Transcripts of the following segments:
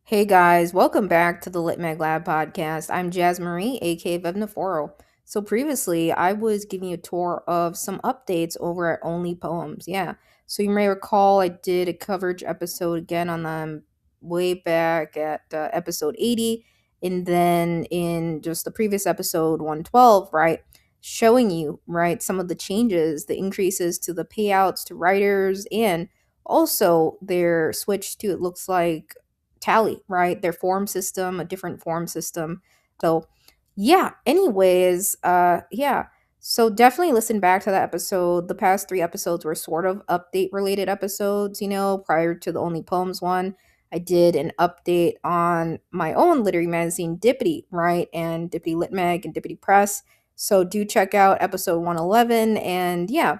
Hey guys, welcome back to the Lit Mag Lab podcast. I'm Jazz Marie, aka Vevna Forrow. So previously, I was giving you a tour of some updates over at Only Poems. Yeah. So you may recall I did a coverage episode again on them way back at episode 80, and then in just the previous episode 112, right, showing you right some of the changes, the increases to the payouts to writers, and also their switch to it looks like tally, right? Their form system, a different form system. So, yeah, anyways, yeah. So definitely listen back to that episode. The past three episodes were sort of update related episodes, prior to the Only Poems one. I did an update on my own literary magazine, Dippity, right? And Dippity Lit Mag and Dippity Press. So do check out episode 111. And yeah,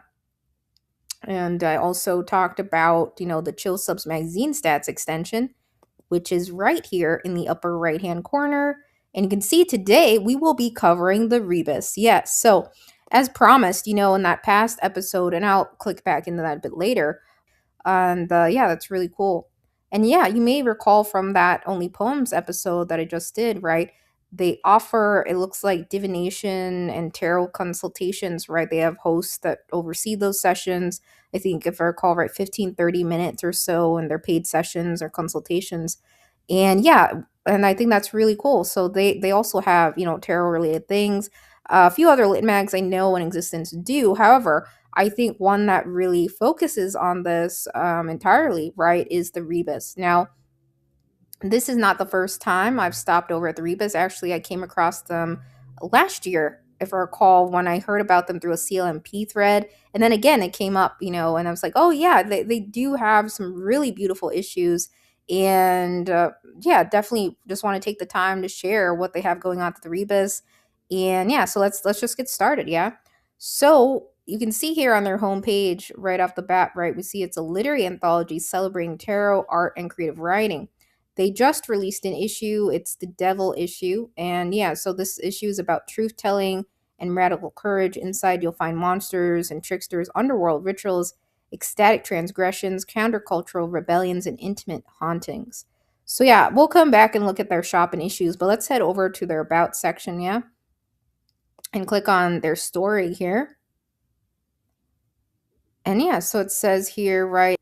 and I also talked about, the Chill Subs magazine stats extension, which is right here in the upper right hand corner. And you can see today we will be covering the Rebis. Yes. So, as promised, in that past episode, and I'll click back into that a bit later. And yeah, that's really cool. And yeah, you may recall from that Only Poems episode that I just did, right? They offer, it looks like, divination and tarot consultations, right? They have hosts that oversee those sessions. I think, if I recall right, 15, 30 minutes or so, and they're paid sessions or consultations. And yeah, and I think that's really cool. So they also have, tarot related things. A few other lit mags I know in existence do. However, I think one that really focuses on this entirely, right, is the Rebus. Now, this is not the first time I've stopped over at the Rebus. Actually, I came across them last year, if I recall, when I heard about them through a CLMP thread. And then again, it came up, and I was like, oh, yeah, they do have some really beautiful issues. And yeah, definitely just want to take the time to share what they have going on at the Rebus. And yeah, so let's just get started. Yeah. So you can see here on their homepage right off the bat, right? We see it's a literary anthology celebrating tarot, art, and creative writing. They just released an issue. It's the Devil issue. And yeah, so this issue is about truth telling and radical courage. Inside, you'll find monsters and tricksters, underworld rituals, ecstatic transgressions, countercultural rebellions, and intimate hauntings. So yeah, we'll come back and look at their shop and issues, but let's head over to their About section, yeah? And click on their story here. And yeah, so it says here, right,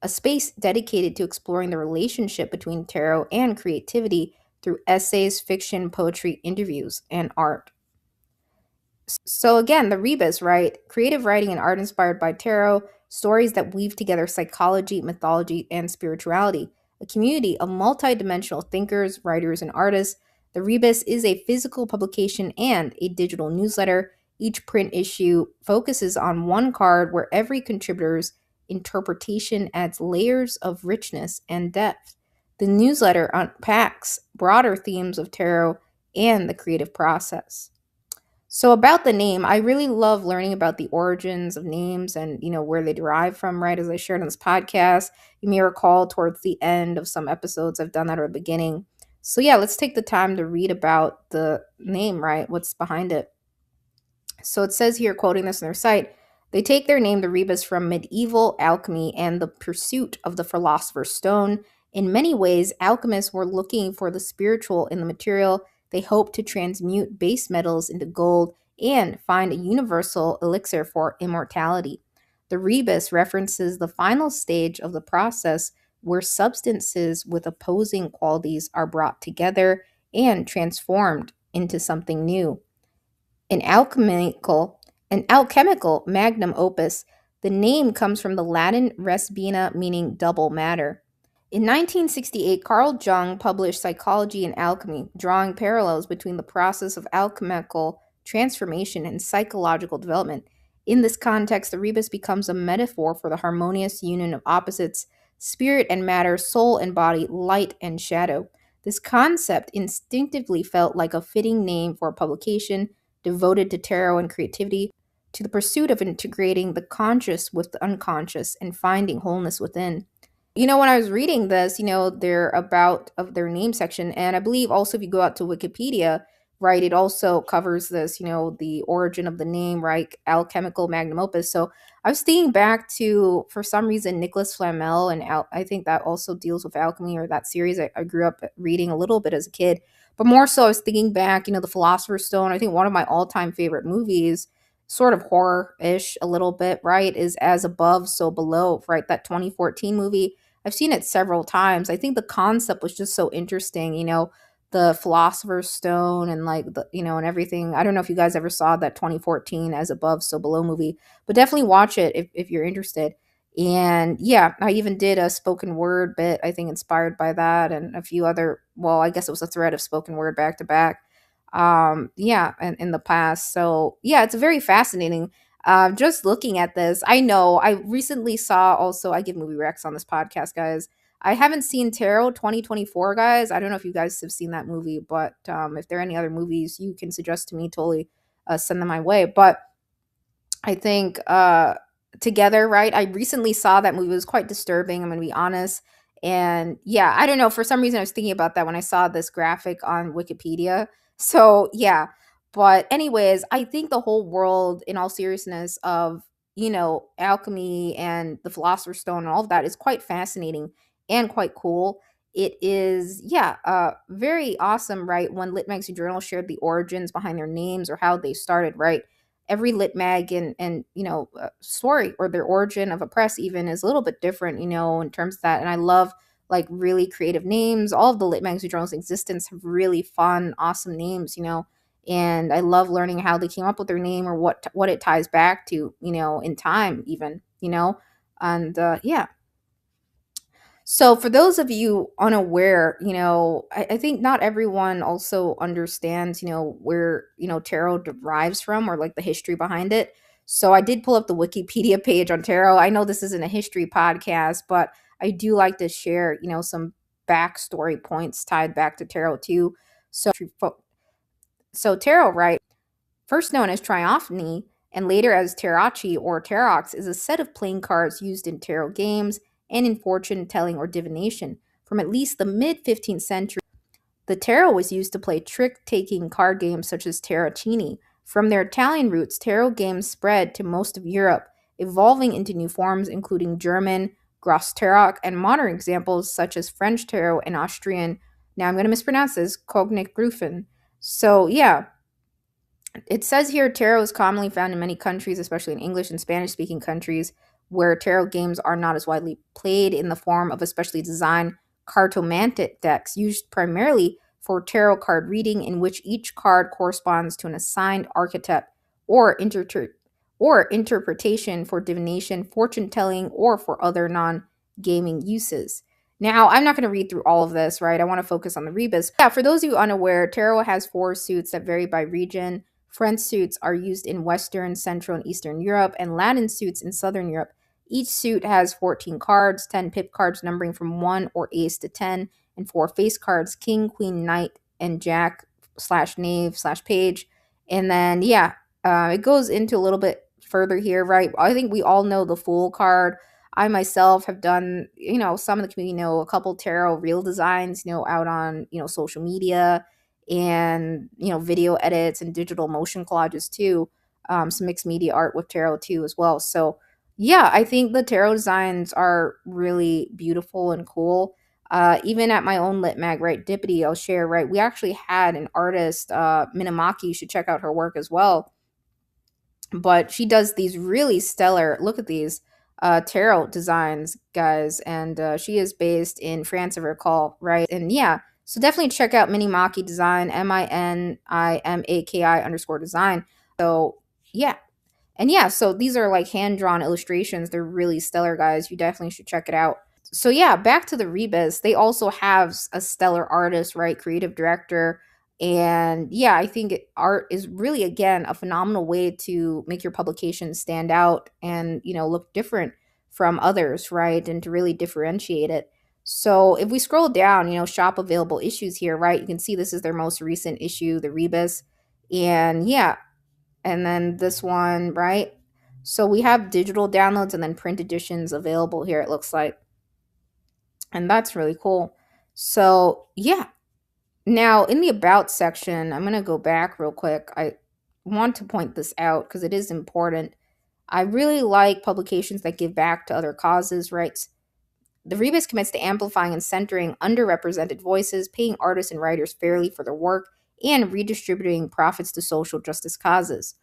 a space dedicated to exploring the relationship between tarot and creativity through essays, fiction, poetry, interviews, and art. So again, the Rebus, right? Creative writing and art inspired by tarot, stories that weave together psychology, mythology, and spirituality. A community of multidimensional thinkers, writers, and artists. The Rebus is a physical publication and a digital newsletter. Each print issue focuses on one card where every contributor's interpretation adds layers of richness and depth. The newsletter unpacks broader themes of tarot and the creative process. So about the name, I really love learning about the origins of names and where they derive from, right? As I shared on this podcast, you may recall towards the end of some episodes I've done that at the beginning. So yeah, let's take the time to read about the name, right? What's behind it. So it says here, quoting this on their site, they take their name, the Rebus, from medieval alchemy and the pursuit of the philosopher's stone. In many ways, alchemists were looking for the spiritual in the material. They hoped to transmute base metals into gold and find a universal elixir for immortality. The Rebus references the final stage of the process where substances with opposing qualities are brought together and transformed into something new. An alchemical magnum opus, the name comes from the Latin res bina, meaning double matter. In 1968, Carl Jung published Psychology and Alchemy, drawing parallels between the process of alchemical transformation and psychological development. In this context, the rebus becomes a metaphor for the harmonious union of opposites, spirit and matter, soul and body, light and shadow. This concept instinctively felt like a fitting name for a publication devoted to tarot and creativity, to the pursuit of integrating the conscious with the unconscious and finding wholeness within. When I was reading this, their about of their name section, and I believe also if you go out to Wikipedia, right? It also covers this, the origin of the name, right? Alchemical magnum opus. So I was thinking back to, for some reason, Nicholas Flamel, and I think that also deals with alchemy, or that series I grew up reading a little bit as a kid. But more so, I was thinking back, The Philosopher's Stone. I think one of my all time favorite movies, sort of horror ish a little bit, right, is As Above, So Below, right? That 2014 movie. I've seen it several times. I think the concept was just so interesting, the Philosopher's Stone and like and everything. I don't know if you guys ever saw that 2014 As Above, So Below movie, but definitely watch it if you're interested. And yeah, I even did a spoken word bit, I think inspired by that, and a few other, well, I guess it was a thread of spoken word back to back. Yeah, and in the past. So yeah, it's very fascinating. Just looking at this, I know I recently saw also, I give movie recs on this podcast, guys. I haven't seen Tarot 2024, guys. I don't know if you guys have seen that movie, but if there are any other movies you can suggest to me, totally send them my way. But I think Together, right? I recently saw that movie. It was quite disturbing, I'm going to be honest. And yeah, I don't know. For some reason, I was thinking about that when I saw this graphic on Wikipedia. So yeah. But, anyways, I think the whole world, in all seriousness, of, alchemy and the Philosopher's Stone and all of that is quite fascinating and quite cool. It is, yeah, very awesome, right? When Lit Magazine Journal shared the origins behind their names or how they started, right? Every lit mag and story, or their origin of a press even, is a little bit different, in terms of that. And I love like really creative names. All of the lit magazine journals in existence have really fun, awesome names, and I love learning how they came up with their name, or what it ties back to, in time even, and yeah. So, for those of you unaware, I think not everyone also understands, where, tarot derives from, or like the history behind it. So, I did pull up the Wikipedia page on tarot. I know this isn't a history podcast, but I do like to share, some backstory points tied back to tarot too. So, tarot, right? First known as Triophany and later as Tarocchi or Tarots, is a set of playing cards used in tarot games and in fortune telling or divination. From at least the mid 15th century, the tarot was used to play trick taking card games such as tarocchini. From their Italian roots, tarot games spread to most of Europe, evolving into new forms including German, Gross Tarot, and modern examples such as French tarot and Austrian, now I'm going to mispronounce this, Cognic Grufen. So, yeah, it says here tarot is commonly found in many countries, especially in English and Spanish speaking countries, where tarot games are not as widely played, in the form of especially designed cartomantic decks used primarily for tarot card reading, in which each card corresponds to an assigned archetype or, or interpretation for divination, fortune telling, or for other non gaming uses. Now, I'm not going to read through all of this, right? I want to focus on the rebus. Yeah, for those of you unaware, tarot has four suits that vary by region. French suits are used in Western, Central, and Eastern Europe, and Latin suits in Southern Europe. Each suit has 14 cards, 10 pip cards numbering from 1 or ace to 10, and 4 face cards, king, queen, knight, and jack slash knave slash page. And then, yeah, it goes into a little bit further here, right? I think we all know the Fool card. I myself have done, some of the community know a couple tarot real designs, out on, social media, and video edits and digital motion collages too, some mixed media art with tarot too as well. So yeah, I think the tarot designs are really beautiful and cool. Even at my own lit mag, right, Dippity, I'll share, right, we actually had an artist, Minamaki, you should check out her work as well, but she does these really stellar, look at these tarot designs, guys, and she is based in France, if I recall, right? And yeah, so definitely check out Minimaki Design, MINIMAKI _ design. Yeah, and yeah, so these are like hand drawn illustrations. They're really stellar, guys. You definitely should check it out. So yeah, back to the Rebus. They also have a stellar artist, right? Creative director. And yeah, I think art is really, again, a phenomenal way to make your publication stand out and, look different from others, right? And to really differentiate it. So if we scroll down, shop available issues here, right? You can see this is their most recent issue, the Rebus. And yeah, and then this one, right? So we have digital downloads and then print editions available here, it looks like. And that's really cool. So, yeah. Now, in the About section, I'm going to go back real quick. I want to point this out because it is important. I really like publications that give back to other causes, right? The Rebus commits to amplifying and centering underrepresented voices, paying artists and writers fairly for their work, and redistributing profits to social justice causes.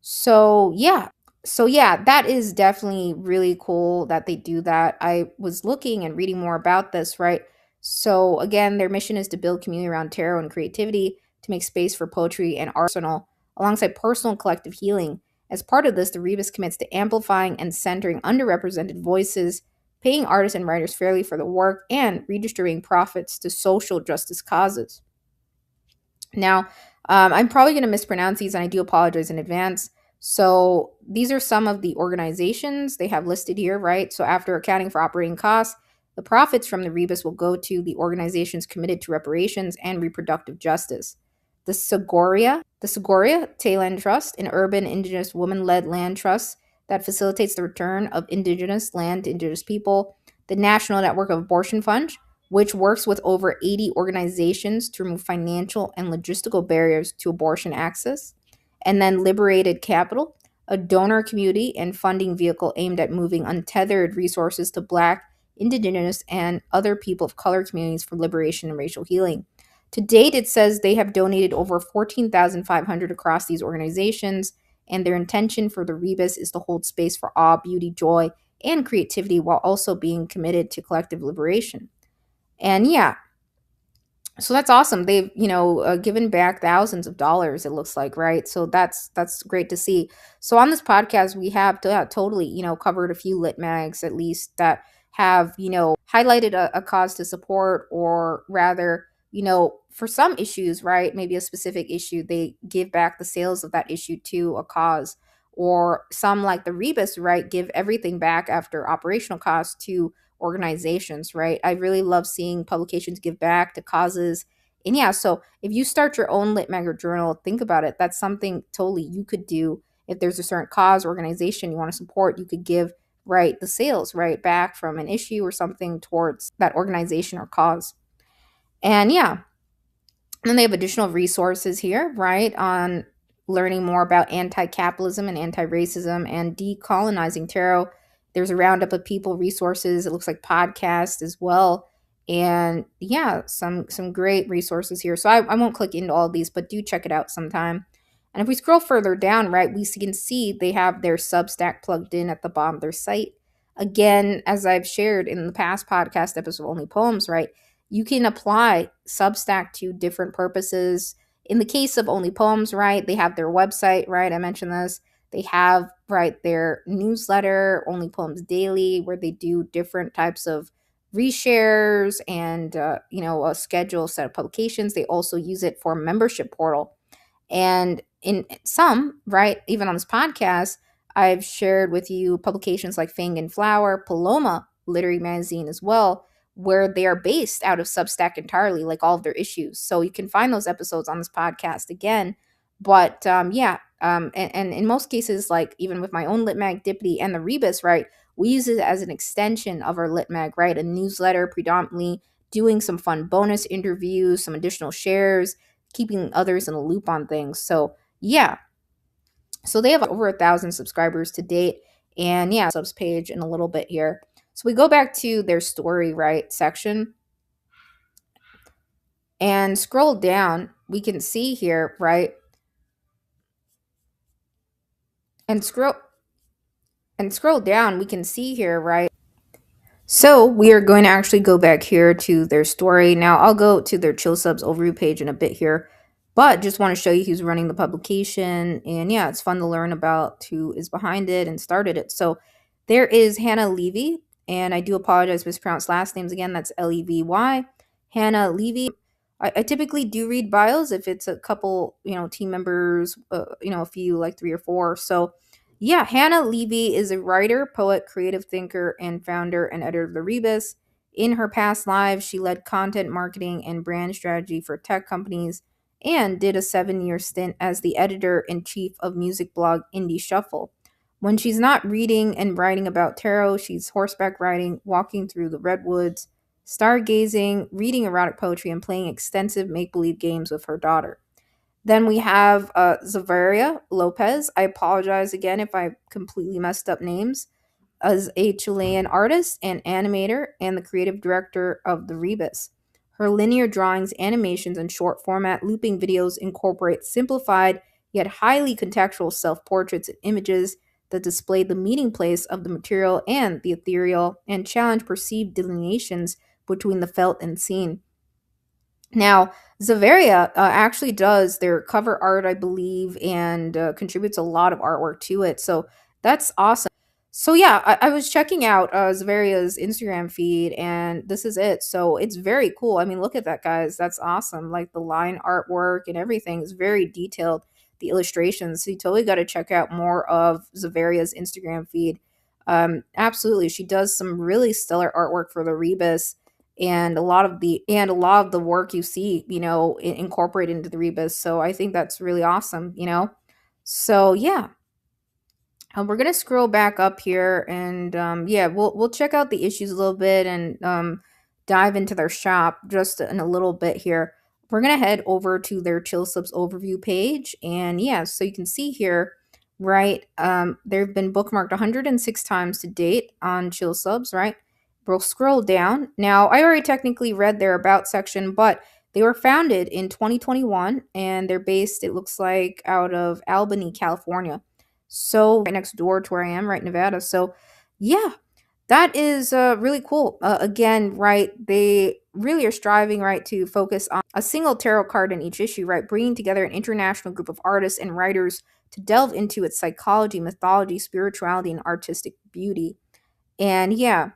So, yeah. So, yeah, that is definitely really cool that they do that. I was looking and reading more about this, right? So, again, their mission is to build community around tarot and creativity, to make space for poetry and arsenal, alongside personal and collective healing. As part of this, the Rebus commits to amplifying and centering underrepresented voices, paying artists and writers fairly for the work, and redistributing profits to social justice causes. Now, I'm probably going to mispronounce these, and I do apologize in advance. So, these are some of the organizations they have listed here, right? So, after accounting for operating costs, the profits from the Rebus will go to the organizations committed to reparations and reproductive justice. The Segoria Tayland Trust, an urban indigenous woman led land trust that facilitates the return of indigenous land to indigenous people. The National Network of Abortion Funds, which works with over 80 organizations to remove financial and logistical barriers to abortion access. And then Liberated Capital, a donor community and funding vehicle aimed at moving untethered resources to Black, Indigenous, and other people of color communities for liberation and racial healing. To date, it says they have donated over 14,500 across these organizations, and their intention for the Rebus is to hold space for awe, beauty, joy, and creativity while also being committed to collective liberation. And yeah, so that's awesome. They've, given back thousands of dollars, it looks like, right? So that's great to see. So on this podcast, we have totally, covered a few lit mags at least that have, highlighted a cause to support, or rather, for some issues, right? Maybe a specific issue, they give back the sales of that issue to a cause. Or some, like the Rebus, right, give everything back after operational costs to organizations, right? I really love seeing publications give back to causes. And yeah, so if you start your own lit mag or journal, think about it. That's something totally you could do. If there's a certain cause, organization you want to support, you could give, right, the sales, right, back from an issue or something towards that organization or cause. And yeah, and then they have additional resources here, right, on learning more about anti capitalism and anti racism and decolonizing tarot. There's a roundup of people, resources. It looks like podcasts as well. And yeah, some great resources here. So I won't click into all of these, but do check it out sometime. And if we scroll further down, right, we can see they have their Substack plugged in at the bottom of their site. Again, as I've shared in the past podcast episode of Only Poems, right, you can apply Substack to different purposes. In the case of Only Poems, right, they have their website, right? I mentioned this. They have, right, their newsletter, Only Poems Daily, where they do different types of reshares and, a schedule set of publications. They also use it for a membership portal. And in some, right, even on this podcast, I've shared with you publications like Fang and Flower, Paloma Literary Magazine as well, where they are based out of Substack entirely, like all of their issues. So you can find those episodes on this podcast again. But and in most cases, like even with my own Litmag, Dippity, and the Rebus, right, we use it as an extension of our Litmag, right? A newsletter predominantly, doing some fun bonus interviews, some additional shares, keeping others in a loop on things. So yeah, so they have over 1,000 subscribers to date. And yeah, subs page in a little bit here. So we go back to their story, right, section and scroll down. We can see here, right, and scroll down. We can see here, right. So we are going to actually go back here to their story. Now I'll go to their chill subs overview page in a bit here, but just want to show you who's running the publication. And yeah, it's fun to learn about who is behind it and started it. So there is Hannah Levy, and I do apologize mispronounced last names again. That's Levy. Hannah Levy. I typically do read bios if it's a couple, team members, a few, like 3 or 4. So yeah, Hannah Levy is a writer, poet, creative thinker, and founder and editor of the Rebus. In her past lives, she led content marketing and brand strategy for tech companies and did a 7-year stint as the editor in chief of music blog Indie Shuffle. When she's not reading and writing about tarot, she's horseback riding, walking through the redwoods, stargazing, reading erotic poetry, and playing extensive make believe games with her daughter. Then we have Zavaria Lopez. I apologize again if I completely messed up names. As a Chilean artist and animator and the creative director of the Rebis. Her linear drawings, animations, and short format looping videos incorporate simplified yet highly contextual self portraits and images that display the meeting place of the material and the ethereal and challenge perceived delineations between the felt and seen. Now, Zavaria actually does their cover art, I believe, and contributes a lot of artwork to it. So that's awesome. So yeah, I was checking out Zavaria's Instagram feed, and this is it. So it's very cool. I mean, look at that, guys. That's awesome. Like the line artwork and everything is very detailed. The illustrations. So you totally got to check out more of Zavaria's Instagram feed. Absolutely, she does some really stellar artwork for the Rebus, and a lot of the work you see, incorporated into the Rebus. So I think that's really awesome. So yeah, we're gonna scroll back up here, and yeah, we'll check out the issues a little bit, and dive into their shop just in a little bit here. We're gonna head over to their Chill Subs overview page, and yeah, so you can see here, right? They've been bookmarked 106 times to date on Chill Subs, right? We'll scroll down. Now, I already technically read their about section, but they were founded in 2021, and they're based, it looks like, out of Albany, California. So right next door to where I am, right, Nevada. So yeah, that is really cool. Again, right, they really are striving, right, to focus on a single tarot card in each issue, right, bringing together an international group of artists and writers to delve into its psychology, mythology, spirituality, and artistic beauty. And yeah,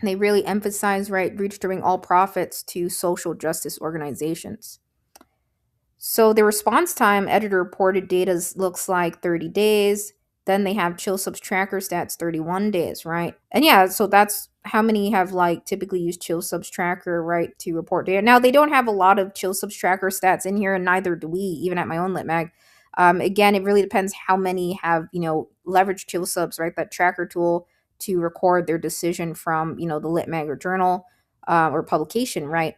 they really emphasize, right, registering all profits to social justice organizations. So the response time, editor reported data looks like 30 days. Then they have chill subs tracker stats 31 days, right? And yeah, so that's how many have like typically used chill subs tracker, right, to report data. Now they don't have a lot of chill subs tracker stats in here, and neither do we, even at my own lit mag. Again, it really depends how many have, leveraged chill subs, right, that tracker tool to record their decision from, the lit mag or journal or publication, right?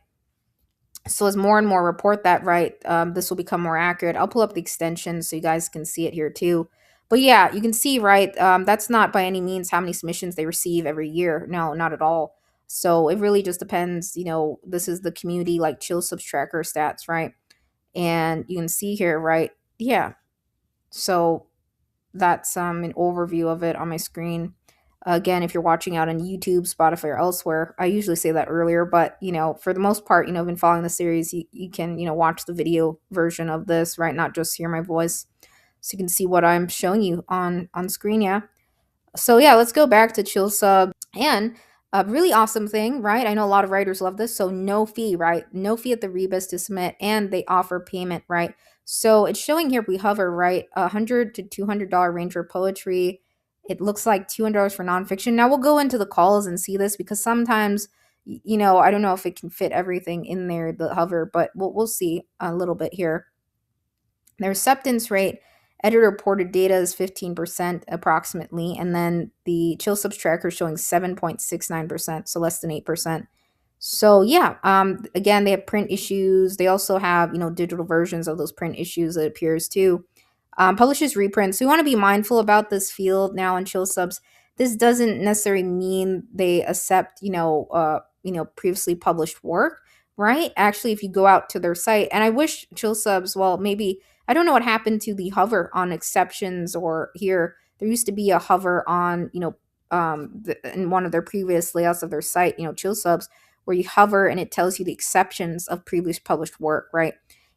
So as more and more report that, right, this will become more accurate. I'll pull up the extension so you guys can see it here too. But yeah, you can see, right, that's not by any means how many submissions they receive every year. No, not at all. So it really just depends. This is the community like chill subs tracker stats, right? And you can see here, right? Yeah. So that's an overview of it on my screen. Again, if you're watching out on YouTube, Spotify, or elsewhere, I usually say that earlier, but for the most part, I've been following the series. You can watch the video version of this, right? Not just hear my voice, so you can see what I'm showing you on screen. Yeah. So yeah, let's go back to Chill Sub. And a really awesome thing, right? I know a lot of writers love this. So no fee, right? No fee at the Rebus to submit, and they offer payment, right? So it's showing here, if we hover, right, $100 to $200 range for poetry. It looks like $200 for nonfiction. Now we'll go into the calls and see this, because sometimes, I don't know if it can fit everything in there, the hover, but we'll see a little bit here. Their acceptance rate, editor reported data is 15% approximately, and then the chill subs tracker is showing 7.69%, so less than 8%. So yeah, again, they have print issues. They also have, digital versions of those print issues, it appears too. Publishes reprints. So we want to be mindful about this field now in chill subs. This doesn't necessarily mean they accept, previously published work, right? Actually, if you go out to their site, and I wish chill subs, well, maybe, I don't know what happened to the hover on exceptions, or here there used to be a hover on, in one of their previous layouts of their site, chill subs, where you hover and it tells you the exceptions of previous published work, right?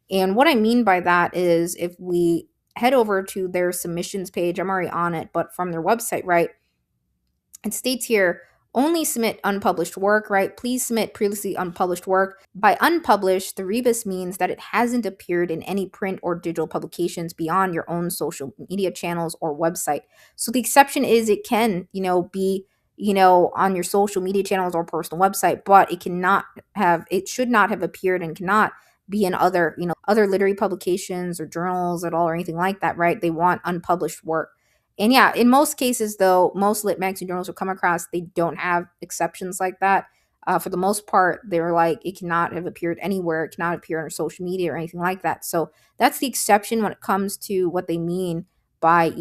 And what I mean by that is, if we head over to their submissions page, I'm already on it, but from their website, right, it states here, only submit unpublished work, right? Please submit previously unpublished work. By unpublished, the rebus means that it hasn't appeared in any print or digital publications beyond your own social media channels or website. So the exception is, it can, be, on your social media channels or personal website, but it should not have appeared and cannot be in other literary publications or journals at all, or anything like that, right? They want unpublished work. And yeah, in most cases, though, most lit magazine journals will come across, they don't have exceptions like that. For the most part, they're like, it cannot have appeared anywhere, it cannot appear on social media or anything like that. So that's the exception when it comes to what they mean by,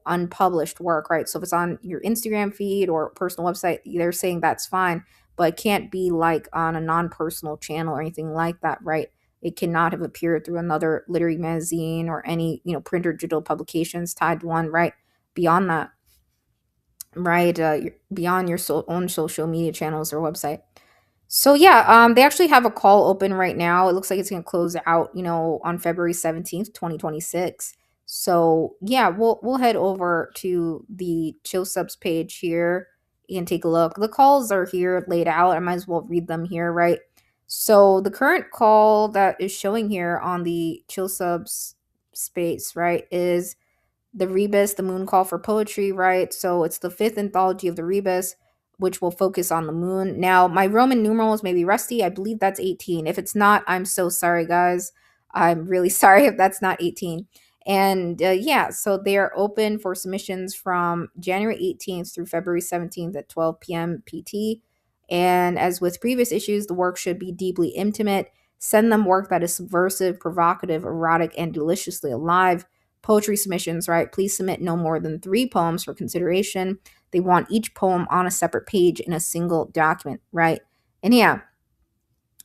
unpublished work, right? So if it's on your Instagram feed or personal website, they're saying that's fine, but it can't be like on a non-personal channel or anything like that, right? It cannot have appeared through another literary magazine or any, print or digital publications tied to one, right? Beyond that, right? Beyond your own social media channels or website. So yeah, they actually have a call open right now. It looks like it's gonna close out, on February 17th, 2026. So yeah, we'll head over to the Chill Subs page here and take a look. The calls are here laid out. I might as well read them here, right? So the current call that is showing here on the Chill Subs space, right, is the Rebis, the Moon Call for Poetry, right? So it's the fifth anthology of the Rebis, which will focus on the moon. Now, my Roman numerals may be rusty. I believe that's 18. If it's not, I'm so sorry, guys. I'm really sorry if that's not 18. And yeah, so they are open for submissions from January 18th through February 17th at 12 p.m. PT. And as with previous issues, the work should be deeply intimate. Send them work that is subversive, provocative, erotic, and deliciously alive. Poetry submissions, right? Please submit no more than 3 poems for consideration. They want each poem on a separate page in a single document, right? And yeah,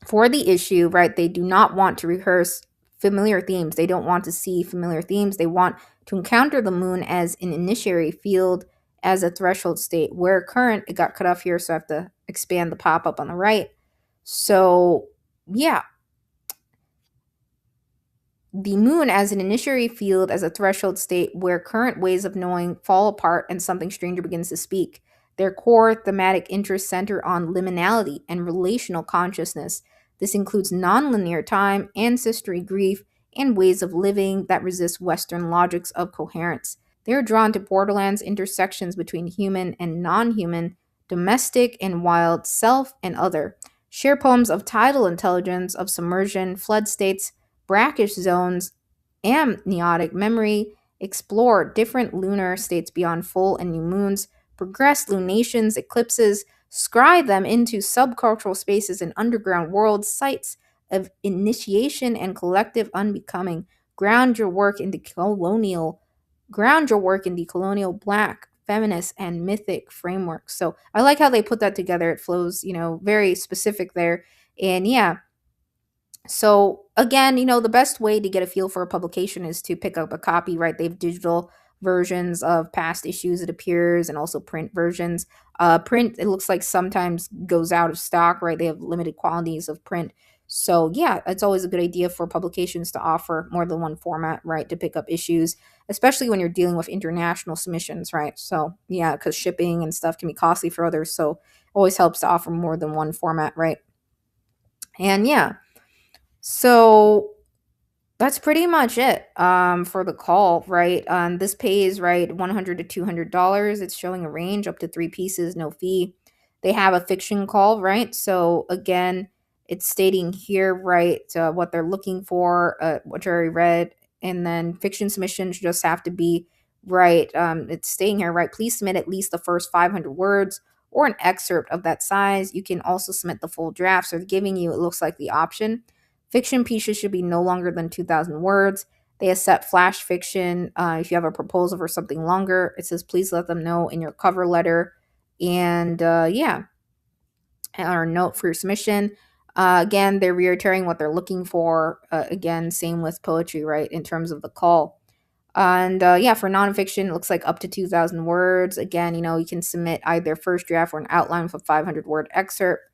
for the issue, right, they do not want to rehearse familiar themes. They don't want to see familiar themes. They want to encounter the moon as an initiatory field, as a threshold state. Where current, it got cut off here, so I have to expand the pop-up on the right. So yeah, the moon as an initiatory field, as a threshold state where current ways of knowing fall apart and something stranger begins to speak. Their core thematic interests center on liminality and relational consciousness. This includes nonlinear time, ancestry, grief, and ways of living that resist Western logics of coherence. They are drawn to borderlands, intersections between human and non human, domestic and wild, self and other. Share poems of tidal intelligence, of submersion, flood states, brackish zones, amniotic memory, explore different lunar states beyond full and new moons, progress lunations, eclipses, scry them into subcultural spaces and underground worlds, sites of initiation and collective unbecoming. Ground your work in the colonial black, feminist, and mythic framework. So I like how they put that together. It flows, very specific there. And yeah, so again, the best way to get a feel for a publication is to pick up a copy, right? They have digital versions of past issues, it appears, and also print versions. Print, it looks like sometimes goes out of stock, right? They have limited quantities of print. So yeah, it's always a good idea for publications to offer more than one format, right? To pick up issues, especially when you're dealing with international submissions, right? So yeah, because shipping and stuff can be costly for others. So always helps to offer more than one format, right? And yeah. So that's pretty much it for the call, right? This pays, right, $100 to $200. It's showing a range up to 3 pieces, no fee. They have a fiction call, right? So again, it's stating here, right, what they're looking for, which I already read. And then fiction submissions just have to be, right, it's staying here, right? Please submit at least the first 500 words or an excerpt of that size. You can also submit the full draft. So they're giving you, it looks like, the option. Fiction pieces should be no longer than 2,000 words. They accept flash fiction. If you have a proposal for something longer, it says please let them know in your cover letter. And yeah, or note for your submission. Again, they're reiterating what they're looking for. Again, same with poetry, right, in terms of the call. And yeah, for nonfiction, it looks like up to 2,000 words. Again, you can submit either first draft or an outline with a 500-word excerpt.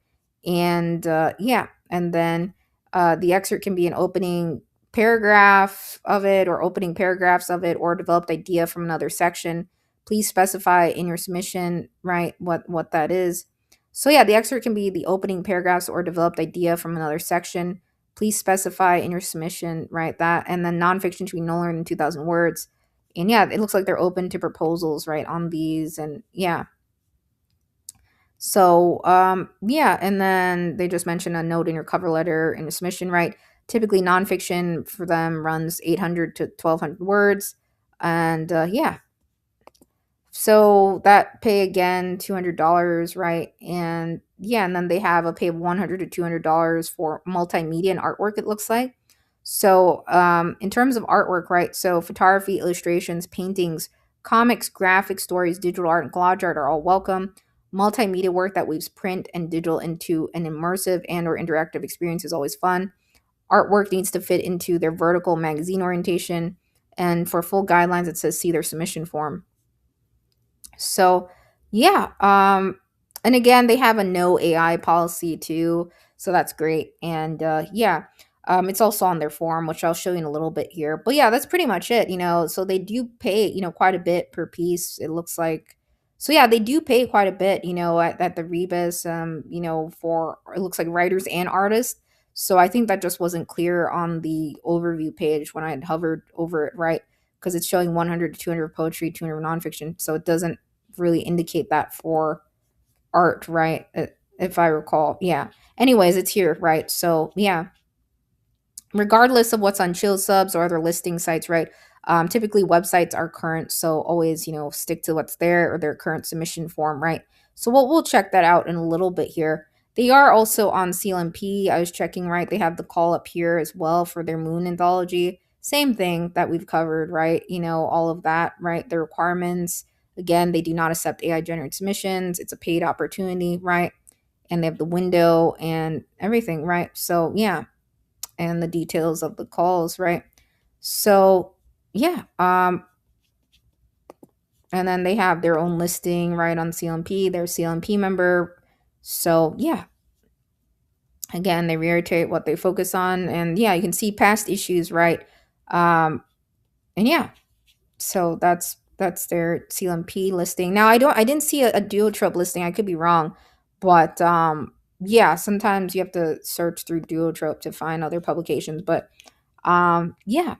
And yeah, and then the excerpt can be an opening paragraph of it or opening paragraphs of it or a developed idea from another section. Please specify in your submission, right, what that is. So yeah, the excerpt can be the opening paragraphs or developed idea from another section. Please specify in your submission, right, that. And then nonfiction should be no longer than 2,000 words. And yeah, it looks like they're open to proposals, right, on these. And yeah. So, yeah, and then they just mentioned a note in your cover letter in the submission, right? Typically, nonfiction for them runs 800 to 1,200 words. And yeah, So that pay again $200, right? And yeah, and then they have a pay of $100 to $200 for multimedia and artwork, it looks like. So in terms of artwork, right? So photography, illustrations, paintings, comics, graphic stories, digital art, and collage art are all welcome. Multimedia work that weaves print and digital into an immersive and or interactive experience is always fun. Artwork needs to fit into their vertical magazine orientation. And for full guidelines, it says see their submission form. So, yeah, and again, they have a no AI policy too, so that's great. And yeah, it's also on their form, which I'll show you in a little bit here. But yeah, that's pretty much it. So they do pay, quite a bit per piece. It looks like. So yeah, they do pay quite a bit, at the Rebis, for it looks like writers and artists. So I think that just wasn't clear on the overview page when I had hovered over it, right? Because it's showing 100 to 200 poetry, 200 nonfiction. So it doesn't really indicate that for art, right? If I recall. Yeah. Anyways, it's here, right? So, yeah, regardless of what's on chill subs or other listing sites, right? Typically websites are current, so always stick to what's there or their current submission form, right? So we'll check that out in a little bit here. They are also on CLMP. I was checking, right? They have the call up here as well for their Moon Anthology. Same thing that we've covered, right? All of that, right? The requirements. Again, they do not accept AI generated submissions. It's a paid opportunity, right? And they have the window and everything, right? So yeah, and the details of the calls, right? So yeah, and then they have their own listing right on CLMP, their CLMP member. So yeah, again, they reiterate what they focus on, and yeah, you can see past issues, right? And yeah, so that's their CLMP listing. Now I didn't see a duotrope listing. I could be wrong, but yeah, sometimes you have to search through duotrope to find other publications, but yeah,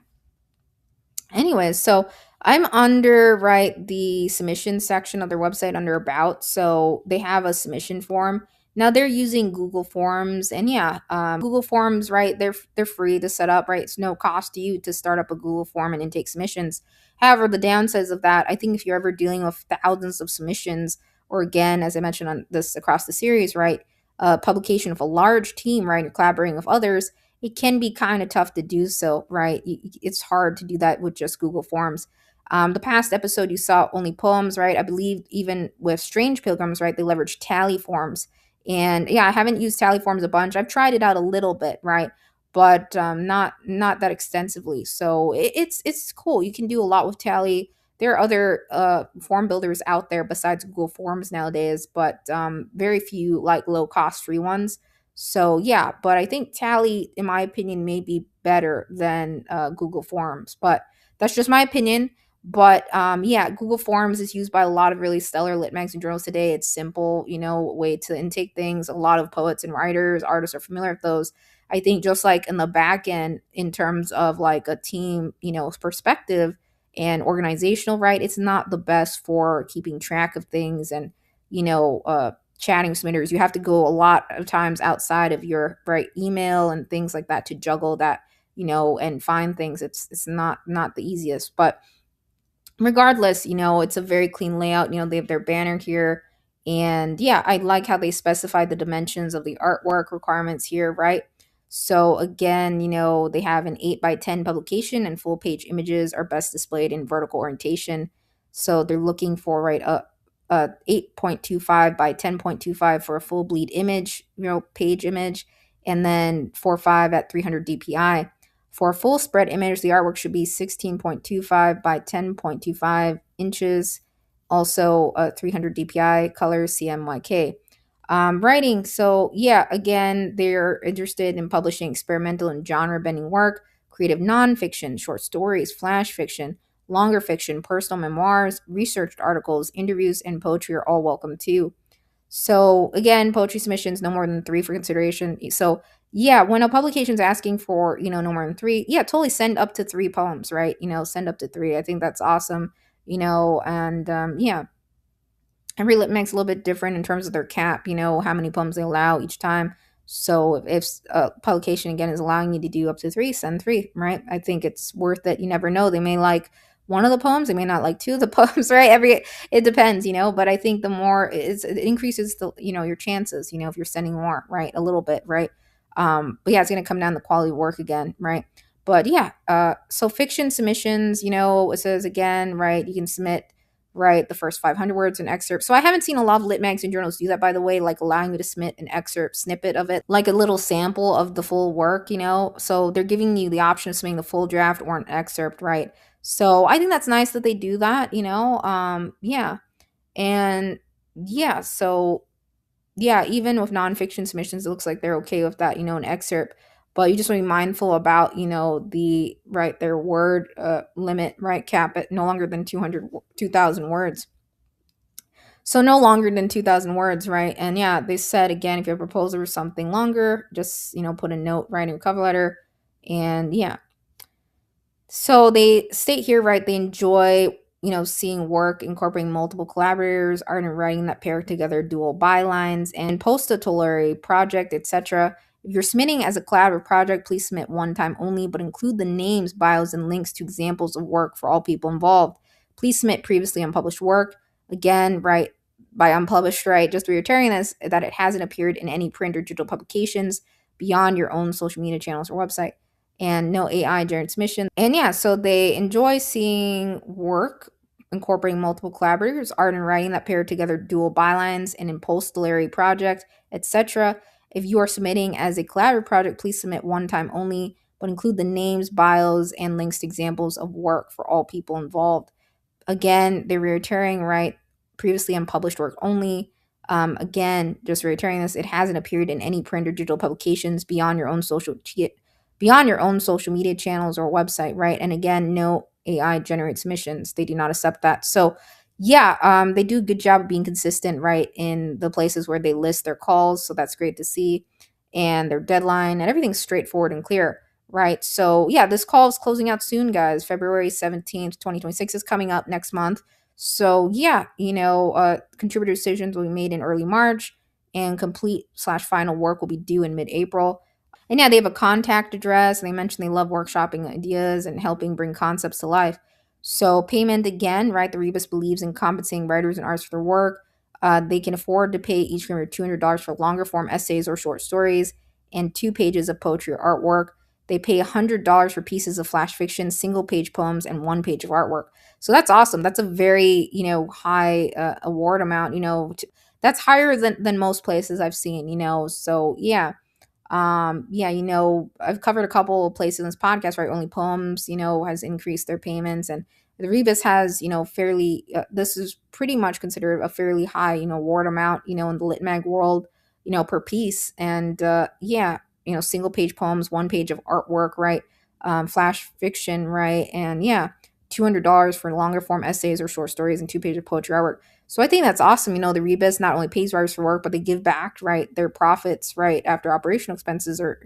anyways, so I'm under right the submission section of their website under about. So they have a submission form. Now they're using Google Forms, and yeah, Google Forms, right? They're free to set up, right? It's no cost to you to start up a Google form and intake submissions. However, the downsides of that, I think, if you're ever dealing with thousands of submissions, or again, as I mentioned on this across the series, right, publication of a large team, right, you're collaborating with others, it can be kind of tough to do so, right? It's hard to do that with just Google Forms. The past episode, you saw only poems, right? I believe even with Strange Pilgrims, right, they leverage tally forms. And yeah, I haven't used tally forms a bunch. I've tried it out a little bit, right? But not that extensively. So it's cool. You can do a lot with tally. There are other form builders out there besides Google Forms nowadays, but very few like low cost free ones. So yeah, but I think Tally, in my opinion, may be better than Google Forms, but that's just my opinion. But yeah, Google Forms is used by a lot of really stellar lit magazine journals today. It's simple, way to intake things. A lot of poets and writers, artists are familiar with those. I think just like in the back end, in terms of like a team, perspective and organizational, right? It's not the best for keeping track of things and chatting submitters. You have to go a lot of times outside of your right email and things like that to juggle that, and find things. It's not the easiest, but regardless, it's a very clean layout. They have their banner here. And yeah, I like how they specify the dimensions of the artwork requirements here, right? So again, they have an 8 by 10 publication, and full page images are best displayed in vertical orientation. So they're looking for right a 8.25 by 10.25 for a full bleed image, page image, and then 4.5 at 300 dpi. For a full spread image, the artwork should be 16.25 by 10.25 inches, also 300 dpi, color CMYK. Writing, so yeah, again, they're interested in publishing experimental and genre bending work, creative nonfiction, short stories, flash fiction, longer fiction, personal memoirs, researched articles, interviews, and poetry are all welcome too. So again, poetry submissions, no more than 3 for consideration. So yeah, when a publication's asking for, no more than 3, yeah, totally send up to 3 poems, right? Send up to 3. I think that's awesome, and yeah, every lit mag's a little bit different in terms of their cap, how many poems they allow each time. So if a publication again is allowing you to do up to 3, send 3, right? I think it's worth it. You never know, they may like one of the poems, they may not like two of the poems, right? It depends, but I think the more it increases the, your chances, if you're sending more, right? A little bit, right? But yeah, it's going to come down to the quality of work again, right? But yeah, so fiction submissions, it says again, right? You can submit, right, the first 500 words, an excerpt. So I haven't seen a lot of lit mags and journals do that, by the way, like allowing you to submit an excerpt snippet of it, like a little sample of the full work, So they're giving you the option of submitting the full draft or an excerpt, right? So I think that's nice that they do that, yeah. And yeah, so yeah, even with nonfiction submissions, it looks like they're okay with that, an excerpt. But you just want to be mindful about, the right, their word limit, right, cap at no longer than 2,000 words. So no longer than 2,000 words, right? And yeah, they said again, if you have a proposal or something longer, just, put a note right in your cover letter. And yeah, so they state here, right, they enjoy, seeing work incorporating multiple collaborators, art and writing that pair together dual bylines, and postatory project, etc. If you're submitting as a collaborative project, please submit one time only, but include the names, bios, and links to examples of work for all people involved. Please submit previously unpublished work. Again, right, by unpublished, right, just reiterating this, that it hasn't appeared in any print or digital publications beyond your own social media channels or website, and no AI generated submission. And yeah, so they enjoy seeing work incorporating multiple collaborators, art and writing that pair together dual bylines, and impostulary project, etc. If you are submitting as a collaborative project, please submit one time only, but include the names, bios, and links to examples of work for all people involved. Again, they're reiterating, right, previously unpublished work only. Again, just reiterating this, it hasn't appeared in any print or digital publications beyond your own social media channels or website, right? And again, no AI generated submissions. They do not accept that. So yeah, they do a good job of being consistent, right, in the places where they list their calls. So that's great to see. And their deadline and everything's straightforward and clear, right? So yeah, this call is closing out soon, guys. February 17th, 2026 is coming up next month. So yeah, contributor decisions will be made in early March, and complete/final work will be due in mid-April. And yeah, they have a contact address. They mentioned they love workshopping ideas and helping bring concepts to life. So payment again, right? The Rebis believes in compensating writers and artists for their work. They can afford to pay each member $200 for longer form essays or short stories and 2 pages of poetry or artwork. They pay $100 for pieces of flash fiction, single page poems, and 1 page of artwork. So that's awesome. That's a very, high award amount, that's higher than most places I've seen, So yeah, yeah, I've covered a couple of places in this podcast, right? Only Poems, has increased their payments, and the Rebus has, fairly, this is pretty much considered a fairly high, award amount, in the lit mag world, per piece. And yeah, single page poems, 1 page of artwork, right? Flash fiction, right? And yeah, $200 for longer form essays or short stories and 2 pages of poetry artwork. So I think that's awesome. The Rebus not only pays writers for work, but they give back, right, their profits, right, after operational expenses are,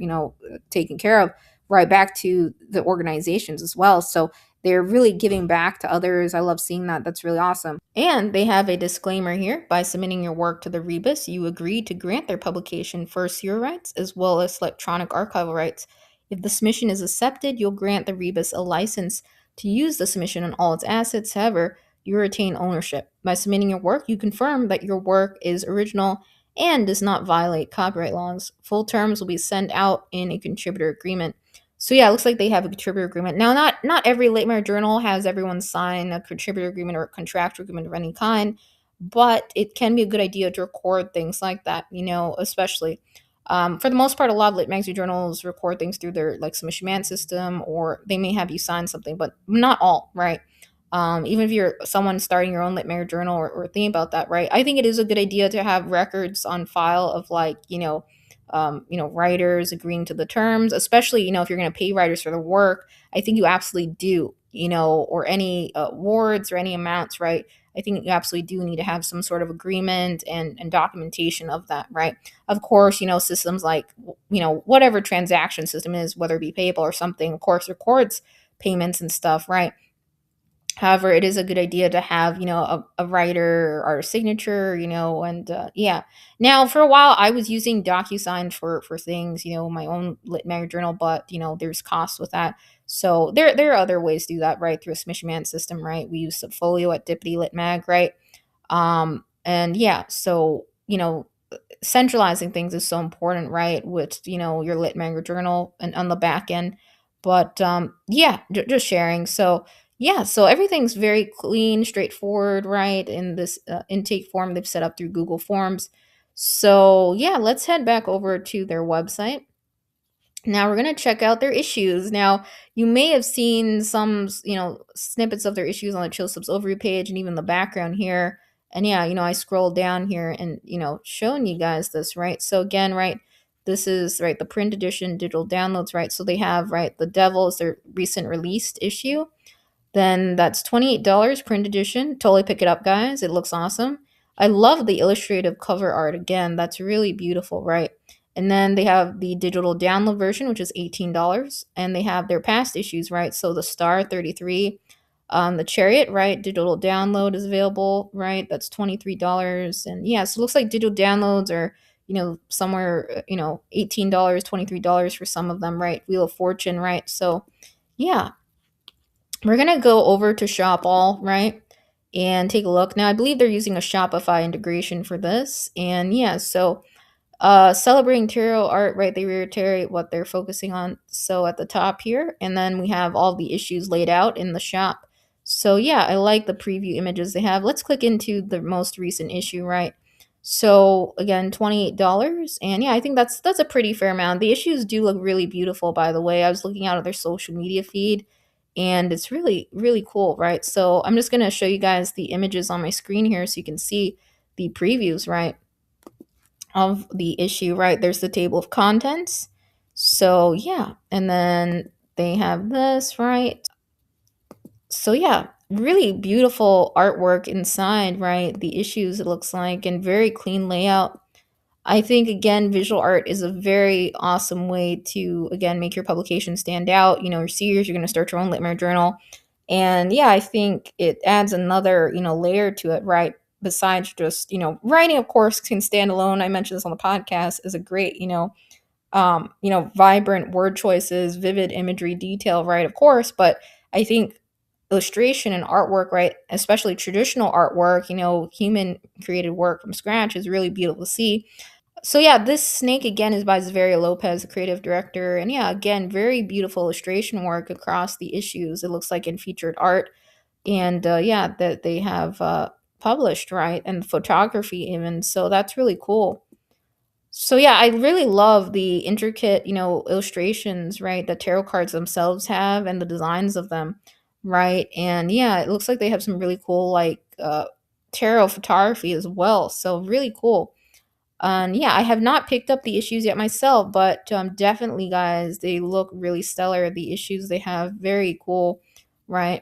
taken care of, right, back to the organizations as well. So they're really giving back to others. I love seeing that. That's really awesome. And they have a disclaimer here. By submitting your work to the Rebus, you agree to grant their publication for SEER rights as well as electronic archival rights. If the submission is accepted, you'll grant the Rebus a license to use the submission on all its assets. However, you retain ownership. By submitting your work, you confirm that your work is original and does not violate copyright laws. Full terms will be sent out in a contributor agreement. So yeah, it looks like they have a contributor agreement. Now, not every Late journal has everyone sign a contributor agreement or a contractual agreement of any kind, but it can be a good idea to record things like that, especially. For the most part, a lot of lit magazine journals record things through their submission man system, or they may have you sign something, but not all, right? Even if you're someone starting your own lit mag journal or thinking about that, right? I think it is a good idea to have records on file of writers agreeing to the terms, especially, if you're going to pay writers for the work. I think you absolutely do, or any awards or any amounts, right? I think you absolutely do need to have some sort of agreement and documentation of that, right? Of course, systems like, whatever transaction system is, whether it be PayPal or something, of course, records payments and stuff, right? However, it is a good idea to have, a writer or a signature, and yeah. Now, for a while, I was using DocuSign for things, my own lit mag journal, but there's costs with that. So there are other ways to do that, right? Through a Smishman system, right? We use Subfolio at Dippity Lit Mag, right? And yeah, so centralizing things is so important, right? With your lit manga journal and on the back end. But yeah, just sharing. So yeah, so everything's very clean, straightforward, right? In this intake form they've set up through Google Forms. So yeah, let's head back over to their website. Now we're going to check out their issues. Now, you may have seen some, snippets of their issues on the Chill Subs overview page and even the background here. And yeah, I scrolled down here and, showing you guys this, right? So again, right, this is, right, the print edition digital downloads, right? So they have, right, The Devil is their recent released issue. Then that's $28 print edition. Totally pick it up, guys. It looks awesome. I love the illustrative cover art. Again, that's really beautiful, right? And then they have the digital download version, which is $18. And they have their past issues, right? So the Star 33, the Chariot, right? Digital download is available, right? That's $23. And yeah, so it looks like digital downloads are, somewhere, $18, $23 for some of them, right? Wheel of Fortune, right? So yeah, we're going to go over to Shop All, right? And take a look. Now, I believe they're using a Shopify integration for this. And yeah, so celebrating tarot art, right? They reiterate what they're focusing on. So at the top here, and then we have all the issues laid out in the shop. So yeah, I like the preview images they have. Let's click into the most recent issue, right? So again, $28. And yeah, I think that's a pretty fair amount. The issues do look really beautiful, by the way. I was looking out at their social media feed and it's really, really cool, right? So I'm just gonna show you guys the images on my screen here so you can see the previews, right? Of the issue, right? There's the table of contents. So yeah, and then they have this, right? So yeah, really beautiful artwork inside, right? The issues, it looks like, and very clean layout. I think, again, visual art is a very awesome way to, again, make your publication stand out. Your series, you're going to start your own Litmer journal. And yeah, I think it adds another, layer to it, right? Besides just, writing, of course, can stand alone. I mentioned this on the podcast, is a great, vibrant word choices, vivid imagery, detail, right? Of course, but I think illustration and artwork, right, especially traditional artwork, human created work from scratch is really beautiful to see. So yeah, this snake again is by Zveria Lopez, the creative director, and yeah, again, very beautiful illustration work across the issues. It looks like in featured art, and yeah, that they have published, right, and photography even. So that's really cool. So yeah, I really love the intricate, illustrations, right, that tarot cards themselves have and the designs of them, right? And yeah, it looks like they have some really cool like tarot photography as well. So really cool. And yeah, I have not picked up the issues yet myself, but definitely, guys, they look really stellar. The issues they have, very cool, right?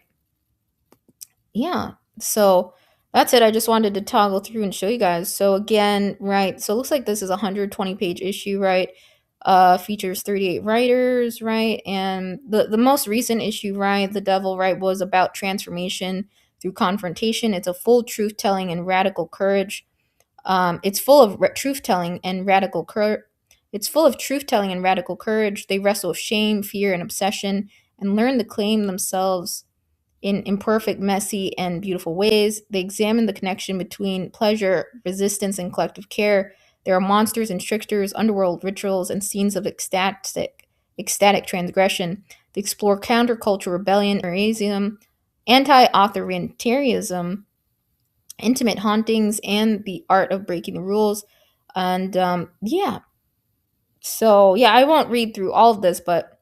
Yeah. So that's it. I just wanted to toggle through and show you guys. So again, right. So it looks like this is a 120-page issue, right? Features 38 writers, right? And the most recent issue, right, The Devil, right, was about transformation through confrontation. It's a full truth telling and radical courage. It's full of truth telling and radical courage. It's full of truth telling and radical courage. They wrestle with shame, fear, and obsession, and learn to claim themselves in imperfect, messy, and beautiful ways. They examine the connection between pleasure, resistance, and collective care. There are monsters and tricksters, underworld rituals, and scenes of ecstatic transgression. They explore counterculture, rebellion, racism, anti-authoritarianism, intimate hauntings, and the art of breaking the rules. And yeah, so yeah, I won't read through all of this, but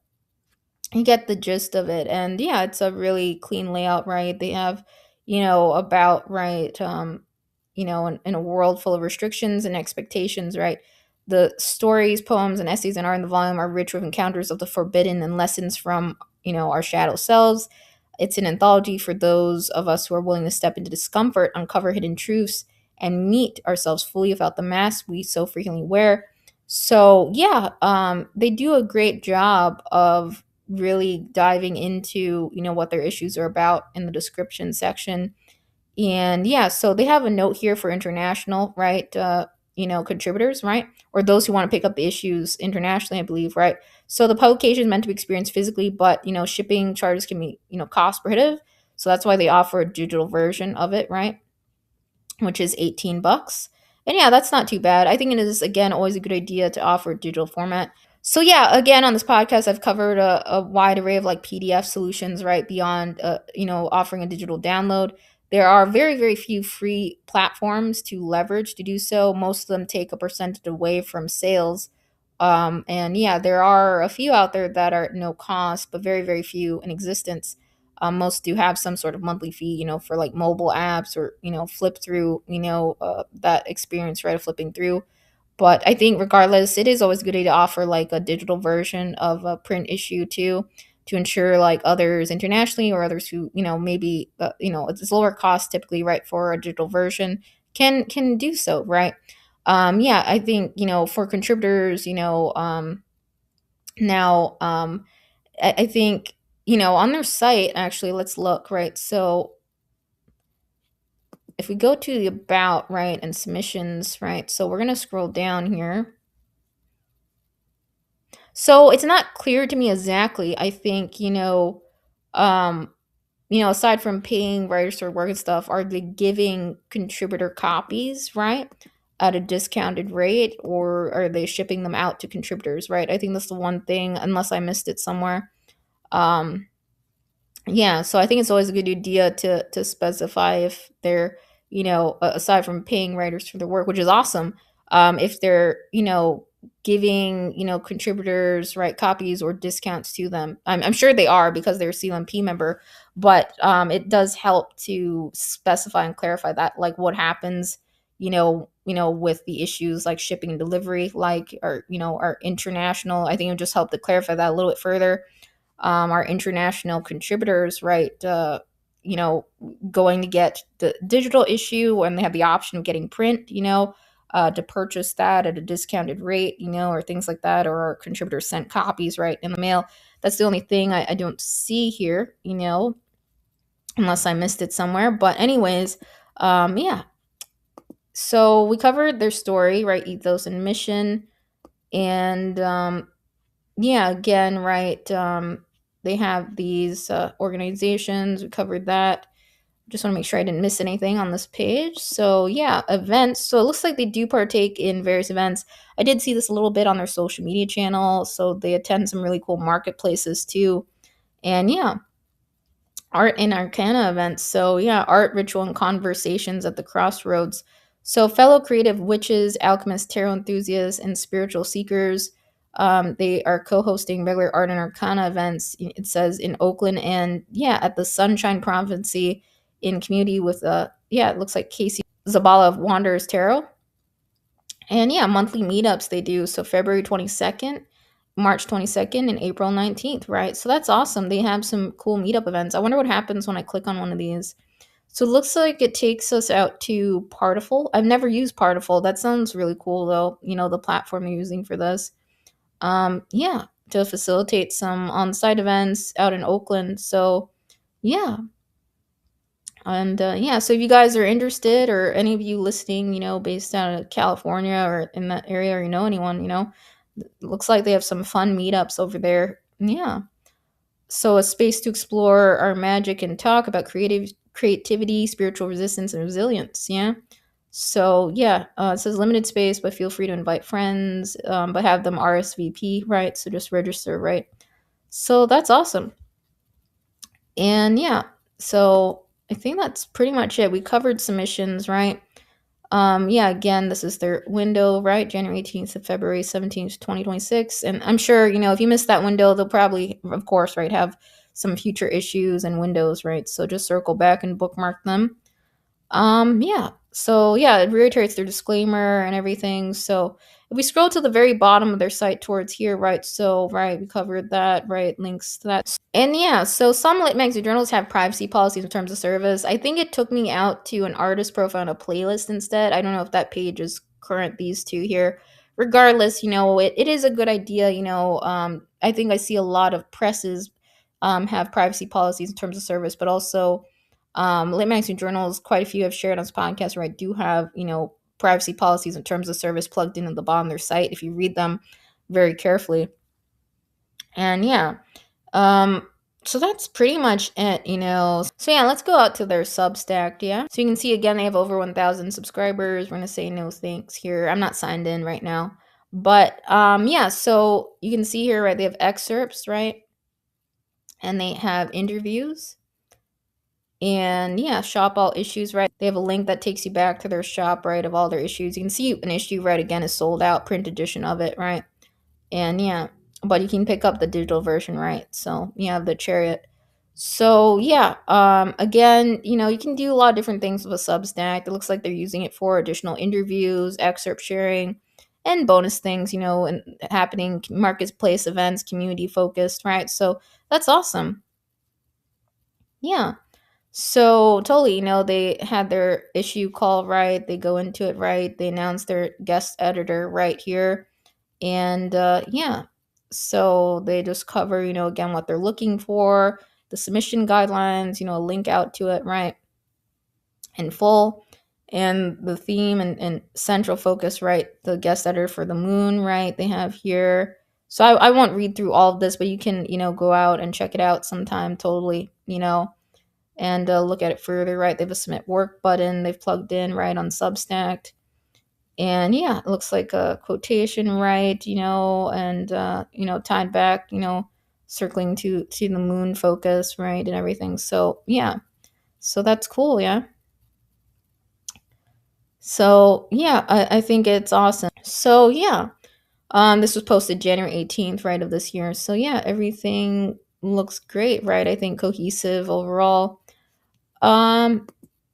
you get the gist of it. And yeah, it's a really clean layout, right? They have, about, right, in a world full of restrictions and expectations, right? The stories, poems, and essays and art in the volume are rich with encounters of the forbidden and lessons from, our shadow selves. It's an anthology for those of us who are willing to step into discomfort, uncover hidden truths, and meet ourselves fully without the mask we so frequently wear. So yeah, they do a great job of really diving into, what their issues are about in the description section. And yeah, so they have a note here for international, right? Contributors, right? Or those who want to pick up the issues internationally, I believe, right? So the publication is meant to be experienced physically, but shipping charges can be, cost prohibitive. So that's why they offer a digital version of it, right? Which is 18 bucks. And yeah, that's not too bad. I think it is, again, always a good idea to offer a digital format. So yeah, again, on this podcast, I've covered a wide array of like PDF solutions, right? Beyond, offering a digital download. There are very, very few free platforms to leverage to do so. Most of them take a percentage away from sales. And yeah, there are a few out there that are no cost, but very, very few in existence. Most do have some sort of monthly fee, for like mobile apps or, flip through, that experience, right, of flipping through. But I think regardless, it is always a good idea to offer like a digital version of a print issue too, to ensure like others internationally or others who, maybe, it's lower cost typically, right, for a digital version can do so, right? Yeah, I think, for contributors, now, I think, on their site, actually, let's look, right? So if we go to the about, right, and submissions, right? So we're going to scroll down here. So it's not clear to me exactly. I think, um, aside from paying writers for work and stuff, are they giving contributor copies, right, at a discounted rate, or are they shipping them out to contributors, right? I think that's the one thing, unless I missed it somewhere. Um, Yeah, so I think it's always a good idea to specify if they're, aside from paying writers for their work, which is awesome, if they're, giving, contributors, right, copies or discounts to them. I'm sure they are because they're a CLMP member, but it does help to specify and clarify that, like what happens, with the issues like shipping and delivery, like, or, are international. I think it would just help to clarify that a little bit further. Our international contributors, right, you know, going to get the digital issue and they have the option of getting print, to purchase that at a discounted rate, or things like that, or our contributors sent copies, right, in the mail. That's the only thing I don't see here, unless I missed it somewhere. But anyways, yeah. So we covered their story, right, ethos and mission, and yeah, again, right. They have these organizations. We covered that. Just want to make sure I didn't miss anything on this page. So yeah, events. So it looks like they do partake in various events. I did see this a little bit on their social media channel. So they attend some really cool marketplaces too. And yeah, art and arcana events. So yeah, art, ritual, and conversations at the crossroads. So fellow creative witches, alchemists, tarot enthusiasts, and spiritual seekers. They are co-hosting regular art and arcana events. It says in Oakland and yeah, at the Sunshine Prophecy in community with yeah, it looks like Casey Zabala of Wanderers Tarot. And yeah, monthly meetups they do. So February 22nd, March 22nd, and April 19th, right? So that's awesome. They have some cool meetup events. I wonder what happens when I click on one of these. So it looks like it takes us out to Partiful. I've never used Partiful. That sounds really cool though, the platform you're using for this. Yeah, to facilitate some on-site events out in Oakland. So yeah. And yeah, so if you guys are interested, or any of you listening, based out of California or in that area, or anyone, looks like they have some fun meetups over there. Yeah. So a space to explore our magic and talk about creativity, spiritual resistance, and resilience. Yeah. So yeah, it says limited space, but feel free to invite friends, but have them RSVP, right? So just register, right? So that's awesome. And yeah, so I think that's pretty much it. We covered submissions, right? Yeah, again, this is their window, right? January 18th to February 17th, 2026. And I'm sure, if you missed that window, they'll probably, of course, right, have some future issues and windows, right? So just circle back and bookmark them. Yeah. So yeah, it reiterates their disclaimer and everything. So if we scroll to the very bottom of their site towards here, right? So right, we covered that, right? Links to that. And yeah, so some lit magazine journals have privacy policies in terms of service. I think it took me out to an artist profile and a playlist instead. I don't know if that page is current, these two here, regardless, it is a good idea. I think I see a lot of presses have privacy policies in terms of service, but also lit magazine journals, quite a few have shared on this podcast where I do have, privacy policies in terms of service plugged in at the bottom of their site if you read them very carefully. And yeah, um, so that's pretty much it. So yeah, let's go out to their Substack, yeah. So you can see again they have over 1,000 subscribers. We're gonna say no thanks here. I'm not signed in right now. But yeah, so you can see here, right, they have excerpts, right? And they have interviews. And yeah, shop all issues, right? They have a link that takes you back to their shop, right, of all their issues. You can see an issue, right, again, is sold out, print edition of it, right? And yeah, but you can pick up the digital version, right? So you have the Chariot. So yeah, again, you can do a lot of different things with a Substack. It looks like they're using it for additional interviews, excerpt sharing, and bonus things, and happening marketplace events, community focused, right? So that's awesome. Yeah. So totally, they had their issue call right. They go into it right. They announce their guest editor right here. And yeah, so they just cover, again, what they're looking for, the submission guidelines, link out to it, right, in full, and the theme and central focus, right, the guest editor for the moon, right, they have here. So I won't read through all of this, but you can, go out and check it out sometime, totally, and look at it further, right? They have a submit work button they've plugged in, right, on Substack. And yeah, it looks like a quotation, right, and tied back, circling to the moon focus, right, and everything. So yeah, so that's cool, yeah. So yeah, I think it's awesome. So yeah, this was posted January 18th, right, of this year. So yeah, everything looks great, right? I think cohesive overall. Um,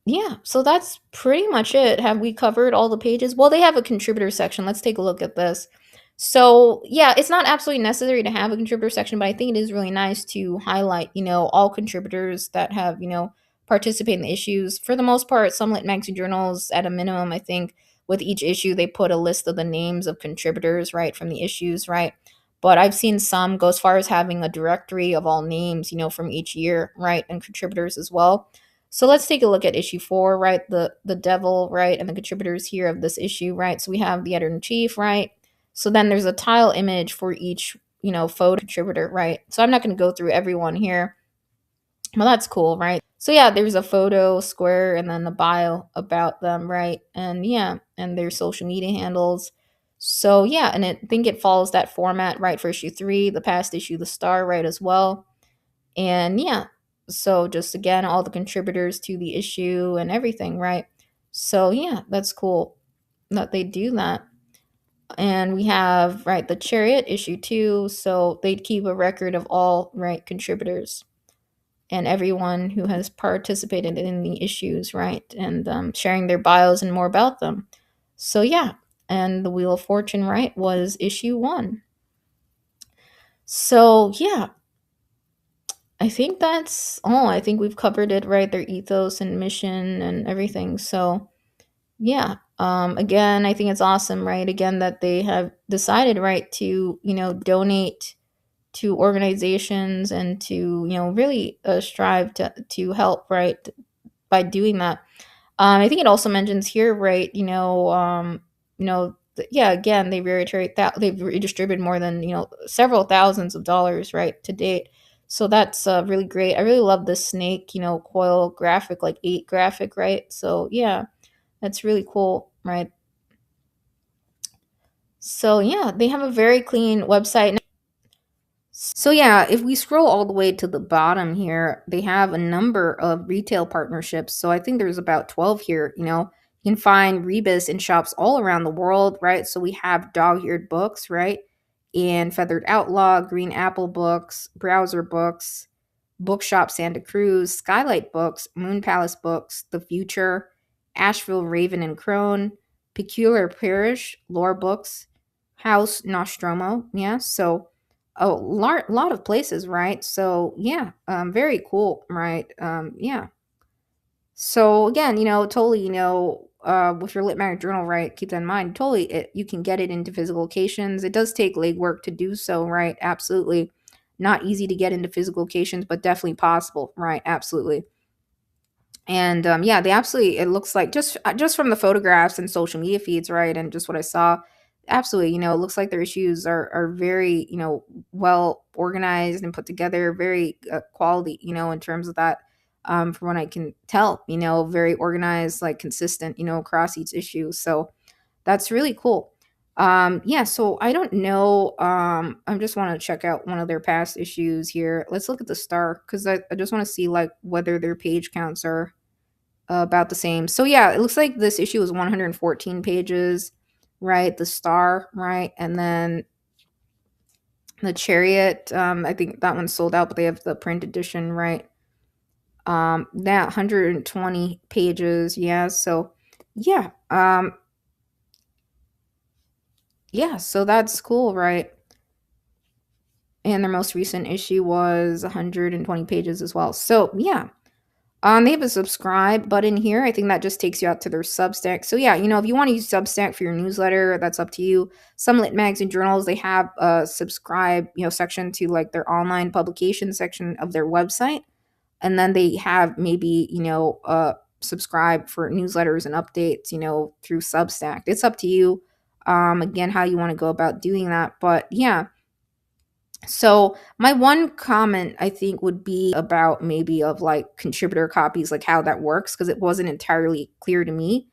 Yeah, so that's pretty much it. Have we covered all the pages? Well, they have a contributor section. Let's take a look at this. So, yeah, it's not absolutely necessary to have a contributor section, but I think it is really nice to highlight, all contributors that have, participated in the issues. For the most part, some lit magazine journals, at a minimum, I think, with each issue, they put a list of the names of contributors, right, from the issues, right? But I've seen some go as far as having a directory of all names, from each year, right, and contributors as well. So let's take a look at issue 4, right? The devil, right, and the contributors here of this issue, right? So we have the editor in chief, right? So then there's a tile image for each, photo contributor, right? So I'm not going to go through everyone here. Well, that's cool, right? So yeah, there's a photo square and then the bio about them, right? And yeah, and their social media handles. So yeah, and I think it follows that format, right, for issue 3, the past issue, the star, right, as well. And yeah, so just again, all the contributors to the issue and everything, right? So yeah, that's cool that they do that. And we have, right, the Chariot issue 2. So they keep a record of all, right, contributors and everyone who has participated in the issues, right? And sharing their bios and more about them. So yeah, and the Wheel of Fortune, right, was issue 1. So yeah, I think that's all. I think we've covered it, right? Their ethos and mission and everything. So, yeah. Again, I think it's awesome, right? Again, that they have decided, right, to, donate to organizations and to, really strive to help, right, by doing that. I think it also mentions here, right, yeah, again, they reiterate that they've redistributed more than, several thousands of dollars, right, to date. So that's really great. I really love this snake, coil graphic, like 8 graphic, right? So yeah, that's really cool, right? So yeah, they have a very clean website. So yeah, if we scroll all the way to the bottom here, they have a number of retail partnerships. So I think there's about 12 here, You can find Rebis in shops all around the world, right? So we have Dog-Eared Books, right? And Feathered Outlaw, Green Apple Books, Browser Books, Bookshop Santa Cruz, Skylight Books, Moon Palace Books, The Future, Asheville Raven and Crone, Peculiar Parish, Lore Books, House Nostromo. Yeah, so a lot of places, right? So yeah, very cool, right? Yeah. So again, totally, with your lit mag journal, right, keep that in mind. Totally, you can get it into physical locations. It does take legwork to do so, right? Absolutely. Not easy to get into physical locations, but definitely possible, right? Absolutely. And yeah, they absolutely. It looks like just from the photographs and social media feeds, right, and just what I saw, absolutely. It looks like their issues are very well organized and put together, very quality. In terms of that, from what I can tell, very organized, like consistent. Across each issue. So that's really cool. Yeah, so I don't know. I just want to check out one of their past issues here. Let's look at the star because I just want to see like whether their page counts are about the same. So yeah, it looks like this issue was 114 pages, right? The star, right? And then the chariot, I think that one's sold out, but they have the print edition, right? That 120 pages, yeah. So yeah, yeah, so that's cool, right? And their most recent issue was 120 pages as well. So yeah, they have a subscribe button here. I think that just takes you out to their Substack. So yeah, if you want to use Substack for your newsletter, that's up to you. Some lit mags and journals, they have a subscribe, section to like their online publication section of their website. And then they have maybe, subscribe for newsletters and updates, through Substack. It's up to you. Again, how you want to go about doing that. But yeah, so my one comment I think would be about maybe of like contributor copies, like how that works, because it wasn't entirely clear to me,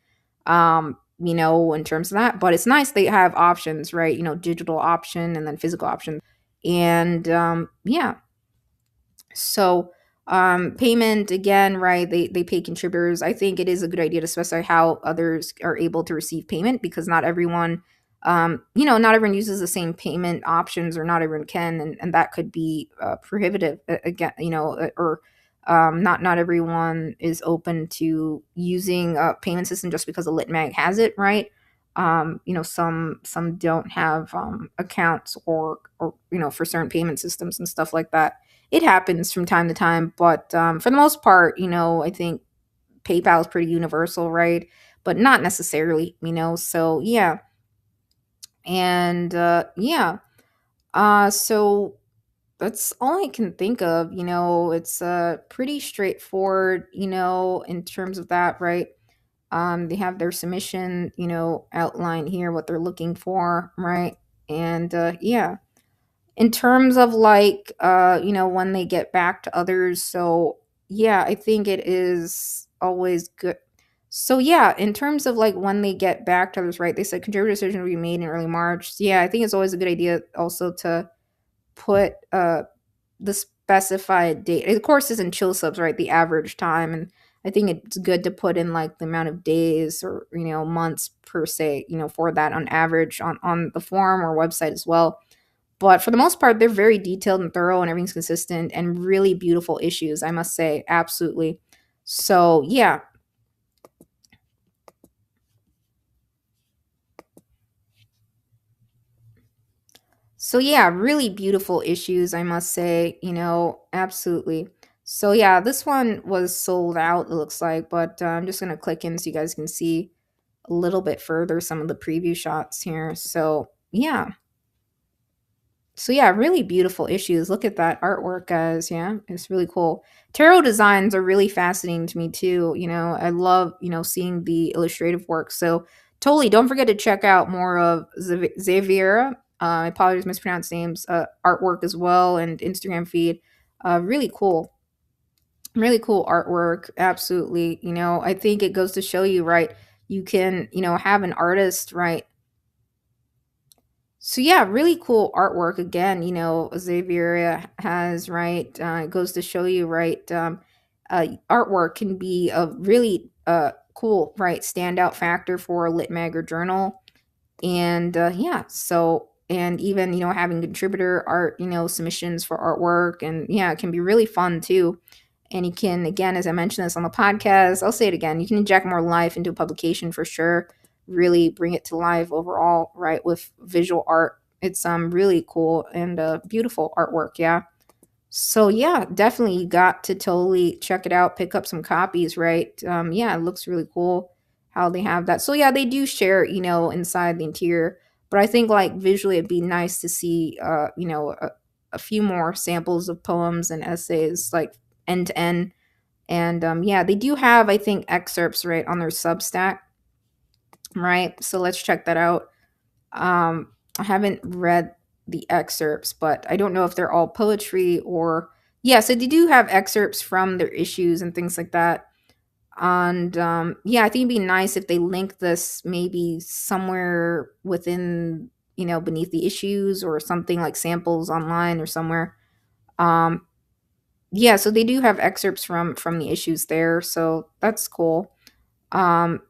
in terms of that. But it's nice they have options, right? Digital option and then physical option. And yeah, so payment again, right? They pay contributors. I think it is a good idea to specify how others are able to receive payment because not everyone not everyone uses the same payment options or not everyone can and that could be prohibitive again, or not everyone is open to using a payment system just because a lit mag has it, right? Some don't have accounts or for certain payment systems and stuff like that. It happens from time to time, but for the most part, I think PayPal is pretty universal, right? But not necessarily, So yeah, and yeah, so that's all I can think of. It's pretty straightforward, in terms of that, right? They have their submission, outline here, what they're looking for, right? And yeah, in terms of like when they get back to others, so yeah, I think it is always good. So yeah, in terms of like when they get back to others, right, they said contributor decision will be made in early March. So, yeah, I think it's always a good idea also to put the specified date. Of course it's in chill subs, right, the average time, and I think it's good to put in like the amount of days or months per se, for that on average on the forum or website as well. But for the most part, they're very detailed and thorough and everything's consistent and really beautiful issues, I must say. Absolutely. So, yeah. So, yeah, really beautiful issues, I must say. Absolutely. So, yeah, this one was sold out, it looks like. But I'm just going to click in so you guys can see a little bit further some of the preview shots here. So, yeah. So yeah, really beautiful issues. Look at that artwork, guys. Yeah, it's really cool. Tarot designs are really fascinating to me too. I love seeing the illustrative work. So totally, don't forget to check out more of Xaviera. I apologize, mispronounced names. Artwork as well and Instagram feed. Really cool artwork. Absolutely. I think it goes to show you, right? You can have an artist, right? So yeah, really cool artwork again. Xavier has, right. It goes to show you, right. Artwork can be a really cool, right, standout factor for a lit mag or journal, and yeah. So and even having contributor art, submissions for artwork, and yeah, it can be really fun too. And you can, again, as I mentioned this on the podcast, I'll say it again, you can inject more life into a publication for sure, really bring it to life overall, right, with visual art. It's really cool and beautiful artwork, yeah. So yeah, definitely you got to totally check it out, pick up some copies, right? Yeah, it looks really cool. how they have that. So yeah, they do share, inside the interior. But I think like visually it'd be nice to see a few more samples of poems and essays like end to end. And yeah, they do have, I think, excerpts right on their Substack, right? So let's check that out. I haven't read the excerpts, but I don't know if they're all poetry or yeah. So they do have excerpts from their issues and things like that. And yeah, I think it'd be nice if they link this maybe somewhere within, beneath the issues or something like samples online or somewhere. Um, yeah, so they do have excerpts from the issues there, so that's cool. Um,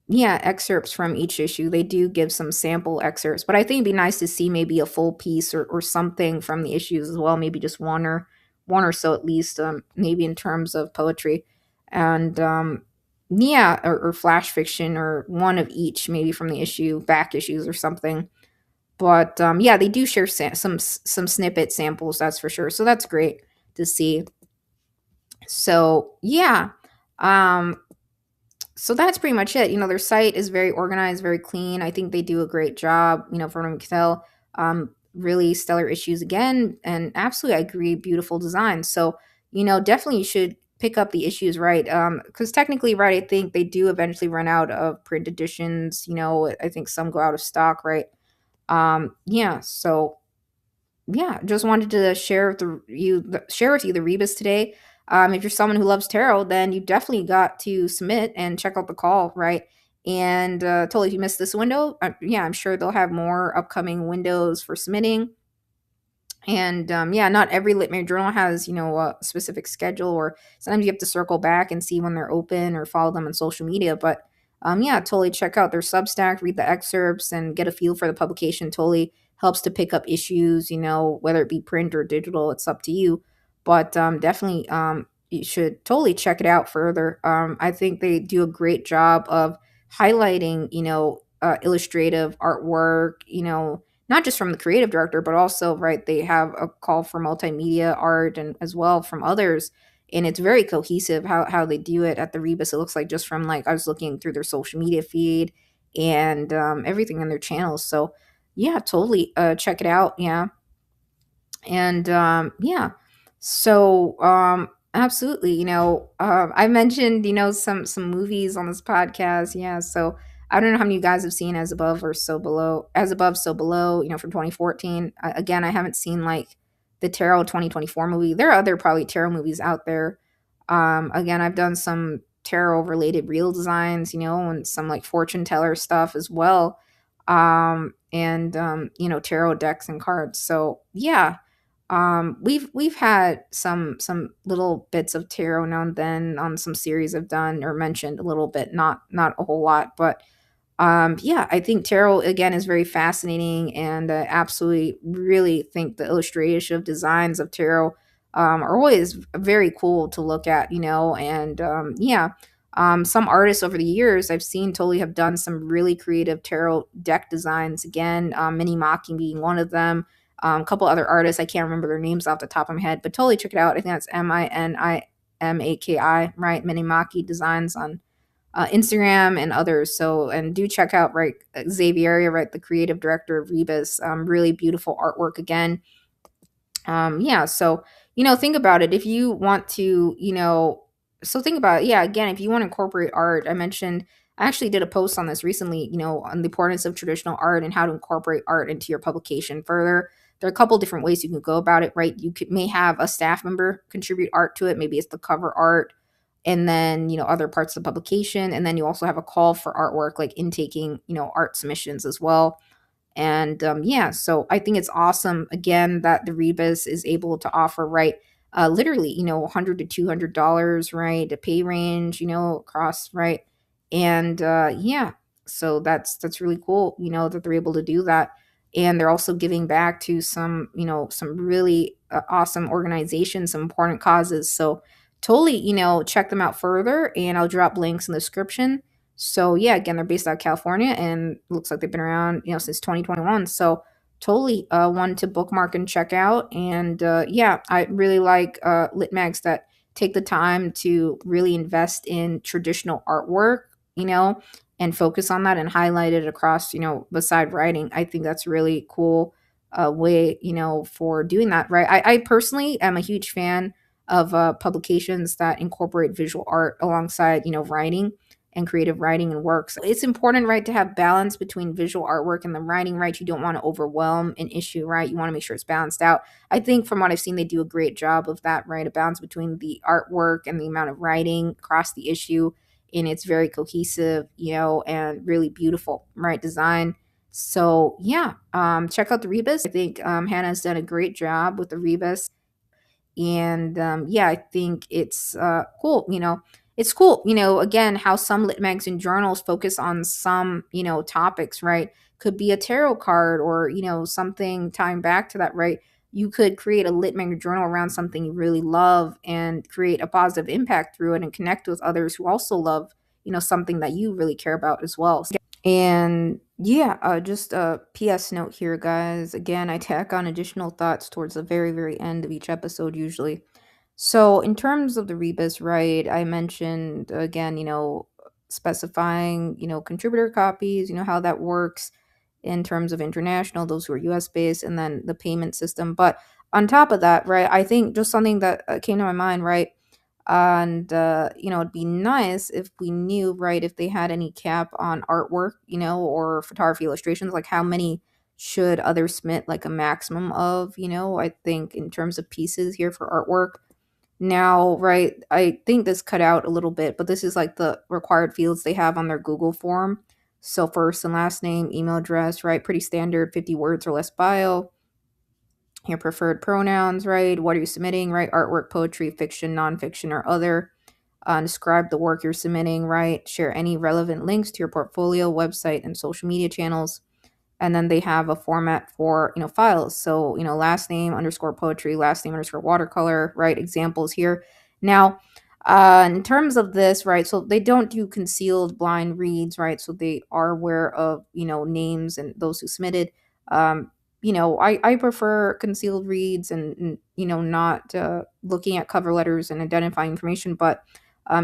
yeah, excerpts from each issue. They do give some sample excerpts, but I think it'd be nice to see maybe a full piece or something from the issues as well. Maybe just one or so at least. Maybe in terms of poetry, and yeah, or flash fiction or one of each, maybe from the issue, back issues or something. But yeah, they do share some snippet samples. That's for sure. So that's great to see. So yeah. Um, so that's pretty much it. Their site is very organized, very clean. I think they do a great job, from what I can tell. Really stellar issues again. And absolutely, I agree, beautiful design. So, definitely you should pick up the issues, right? Because technically, right, I think they do eventually run out of print editions. I think some go out of stock, right? Yeah. So yeah, just wanted to share with you the Rebus today. If you're someone who loves tarot, then you definitely got to submit and check out the call, right? And totally, if you missed this window, yeah, I'm sure they'll have more upcoming windows for submitting. And yeah, not every Litmere journal has, a specific schedule, or sometimes you have to circle back and see when they're open or follow them on social media. But yeah, totally check out their Substack, read the excerpts, and get a feel for the publication. Totally helps to pick up issues, whether it be print or digital, it's up to you. But definitely, you should totally check it out further. I think they do a great job of highlighting, illustrative artwork, not just from the creative director, but also, right, they have a call for multimedia art and as well from others. And it's very cohesive how they do it at the Rebus. It looks like just from like I was looking through their social media feed and everything in their channels. So yeah, totally check it out. Yeah. And yeah, so absolutely, I mentioned, some movies on this podcast. Yeah, so I don't know how many you guys have seen As Above or So Below, As Above So Below, from 2014. Again, I haven't seen like the Tarot 2024 movie. There are other probably tarot movies out there. Again, I've done some tarot related reel designs, and some like fortune teller stuff as well. And tarot decks and cards. So yeah, we've had some little bits of tarot now and then on some series I've done or mentioned a little bit, not a whole lot, but yeah, I think tarot again is very fascinating, and absolutely really think the illustration of designs of tarot are always very cool to look at, and yeah. Some artists over the years I've seen totally have done some really creative tarot deck designs. Again, Minnie Mocking being one of them. A couple other artists, I can't remember their names off the top of my head, but totally check it out. I think that's Minimaki, right? Minimaki designs on Instagram and others. So, and do check out, right, Xavier, right, the creative director of Rebis. Really beautiful artwork again. Yeah, so, think about it. If you want to, so think about it. Yeah, again, if you want to incorporate art, I actually did a post on this recently, on the importance of traditional art and how to incorporate art into your publication further. There are a couple different ways you can go about it, right? May have a staff member contribute art to it. Maybe it's the cover art, and then other parts of the publication, and then you also have a call for artwork, like intaking art submissions as well. And yeah, so I think it's awesome again that the Rebus is able to offer, right, literally, $100 to $200, right, a pay range, across, right, and yeah, so that's really cool, that they're able to do that, and they're also giving back to some really awesome organizations, some important causes. So totally, check them out further, and I'll drop links in the description. So yeah, again, they're based out of California, and looks like they've been around, since 2021. So totally one to bookmark and check out. And yeah, I really like lit mags that take the time to really invest in traditional artwork, and focus on that and highlight it across, beside writing. I think that's really cool way, for doing that, right? I personally am a huge fan of publications that incorporate visual art alongside, writing and creative writing and works. It's important, right, to have balance between visual artwork and the writing, right? You don't want to overwhelm an issue, right? You want to make sure it's balanced out. I think from what I've seen, they do a great job of that, right? A balance between the artwork and the amount of writing across the issue. And it's very cohesive, and really beautiful, right? Design. So yeah, check out the Rebus. I think Hannah's done a great job with the Rebus, and yeah, I think it's cool. It's cool. Again, how some lit magazine journals focus on some topics, right? Could be a tarot card or something tying back to that, right? You could create a lit magazine journal around something you really love and create a positive impact through it and connect with others who also love something that you really care about as well. And yeah, just a PS note here, guys. Again, I tack on additional thoughts towards the very, very end of each episode, usually. So, in terms of the rebus, right, I mentioned again, specifying, contributor copies, how that works in terms of international, those who are US based, and then the payment system. But on top of that, right, I think just something that came to my mind, right, and it'd be nice if we knew, right, if they had any cap on artwork, or photography illustrations, like how many should others submit, like a maximum of, I think in terms of pieces here for artwork. Now, right, I think this cut out a little bit, but this is like the required fields they have on their Google form. So first and last name, email address, right, pretty standard, 50 words or less bio, your preferred pronouns, right? What are you submitting, right? Artwork, poetry, fiction, nonfiction, or other. Describe the work you're submitting, right? Share any relevant links to your portfolio, website, and social media channels. And then they have a format for, files. So, last name underscore poetry, last name underscore watercolor, right? Examples here. Now, in terms of this, right? So they don't do concealed blind reads, right? So they are aware of, names and those who submitted. Um, I prefer concealed reads and not looking at cover letters and identifying information, but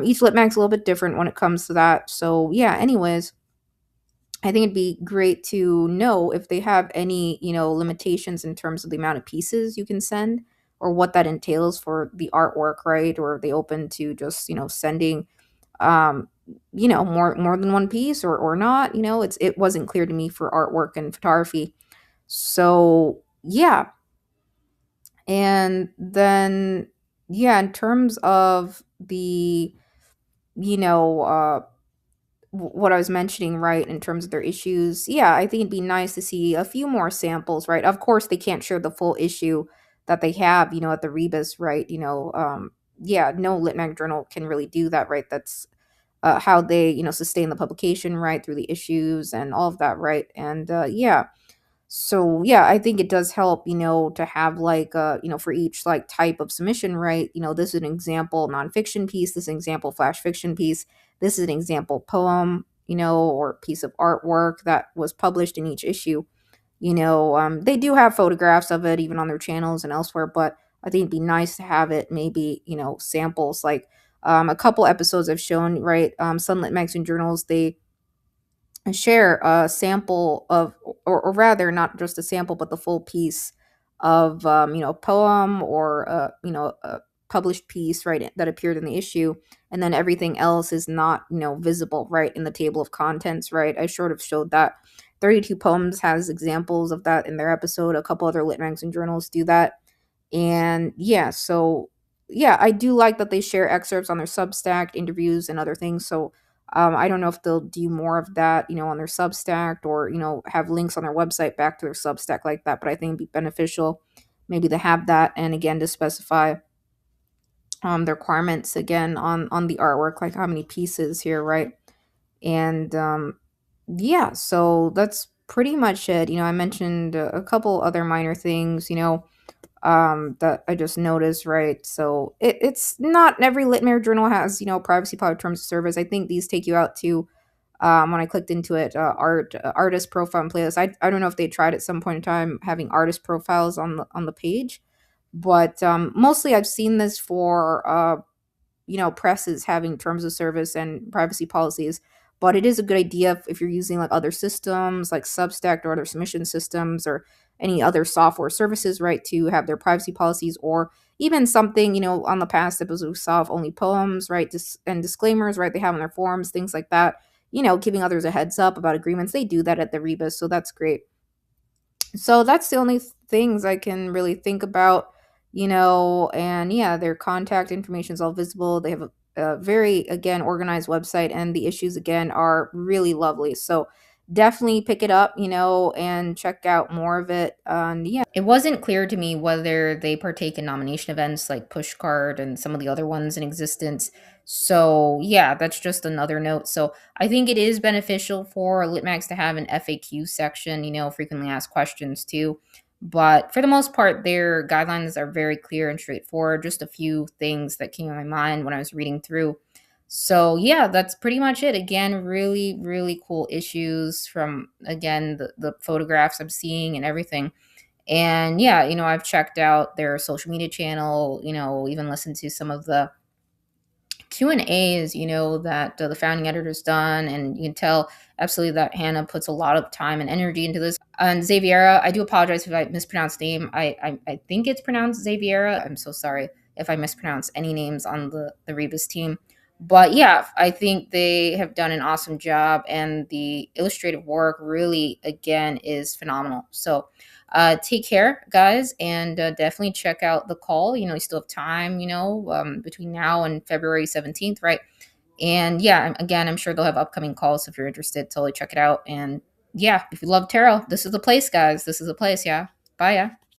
each lit mag's a little bit different when it comes to that. So yeah, anyways, I think it'd be great to know if they have any, limitations in terms of the amount of pieces you can send or what that entails for the artwork, right? Or are they open to just, sending more than one piece or not? It wasn't clear to me for artwork and photography. So yeah. And then yeah, in terms of the, you know, what I was mentioning, right, in terms of their issues, yeah, I think it'd be nice to see a few more samples, right? Of course, they can't share the full issue that they have, at the Rebus, right? Yeah, no lit mag journal can really do that, right? That's how they, sustain the publication, right, through the issues and all of that, right? And yeah, so yeah, I think it does help, to have like for each like type of submission, right? This is an example nonfiction piece, this is an example flash fiction piece, this is an example poem, or piece of artwork that was published in each issue. They do have photographs of it even on their channels and elsewhere, but I think it'd be nice to have it maybe, samples like a couple episodes I've shown, right? Sunlit Magazine Journals, they share a sample of, or rather not just a sample but the full piece of a poem or a published piece, right, that appeared in the issue, and then everything else is not visible, right, in the table of contents, right. I sort of showed that 32 Poems has examples of that in their episode. A couple other lit magazine journals do that. And yeah, so yeah, I do like that they share excerpts on their Substack, interviews, and other things. So I don't know if they'll do more of that, on their Substack or, have links on their website back to their Substack like that. But I think it'd be beneficial maybe to have that. And again, to specify the requirements again on the artwork, like how many pieces here, right? And yeah, so that's pretty much it. I mentioned a couple other minor things, that I just noticed, right? So it's not every Litmere journal has, privacy policy terms of service. I think these take you out to, when I clicked into it, artist profile and playlist. I don't know if they tried at some point in time having artist profiles on the page, but mostly I've seen this for presses having terms of service and privacy policies. but it is a good idea if you're using like other systems like Substack or other submission systems or any other software services, right, to have their privacy policies, or even something, on the past episodes we saw of Only Poems, right, and disclaimers, right, they have on their forums, things like that, giving others a heads up about agreements. They do that at the Rebis, so that's great. So that's the only things I can really think about, and yeah, their contact information is all visible. They have a very, again, organized website, and the issues, again, are really lovely. So definitely pick it up, and check out more of it. And yeah, it wasn't clear to me whether they partake in nomination events like Pushcart and some of the other ones in existence. So yeah, that's just another note. So I think it is beneficial for Litmax to have an FAQ section, frequently asked questions too. But for the most part, their guidelines are very clear and straightforward. Just a few things that came to my mind when I was reading through. So yeah, that's pretty much it. Again, really, really cool issues from, again, the photographs I'm seeing and everything. And yeah, I've checked out their social media channel, even listened to some of the Q&As, that the founding editor's done, and you can tell absolutely that Hannah puts a lot of time and energy into this. And Xaviera, I do apologize if I mispronounced name. I think it's pronounced Xaviera. I'm so sorry if I mispronounce any names on the Rebus team. But yeah, I think they have done an awesome job, and the illustrative work really, again, is phenomenal. So take care, guys, and definitely check out the call. You still have time, between now and February 17th, right? And yeah, again, I'm sure they'll have upcoming calls. So if you're interested, totally check it out. And yeah, if you love tarot, this is the place, guys. This is the place. Yeah. Bye. Yeah.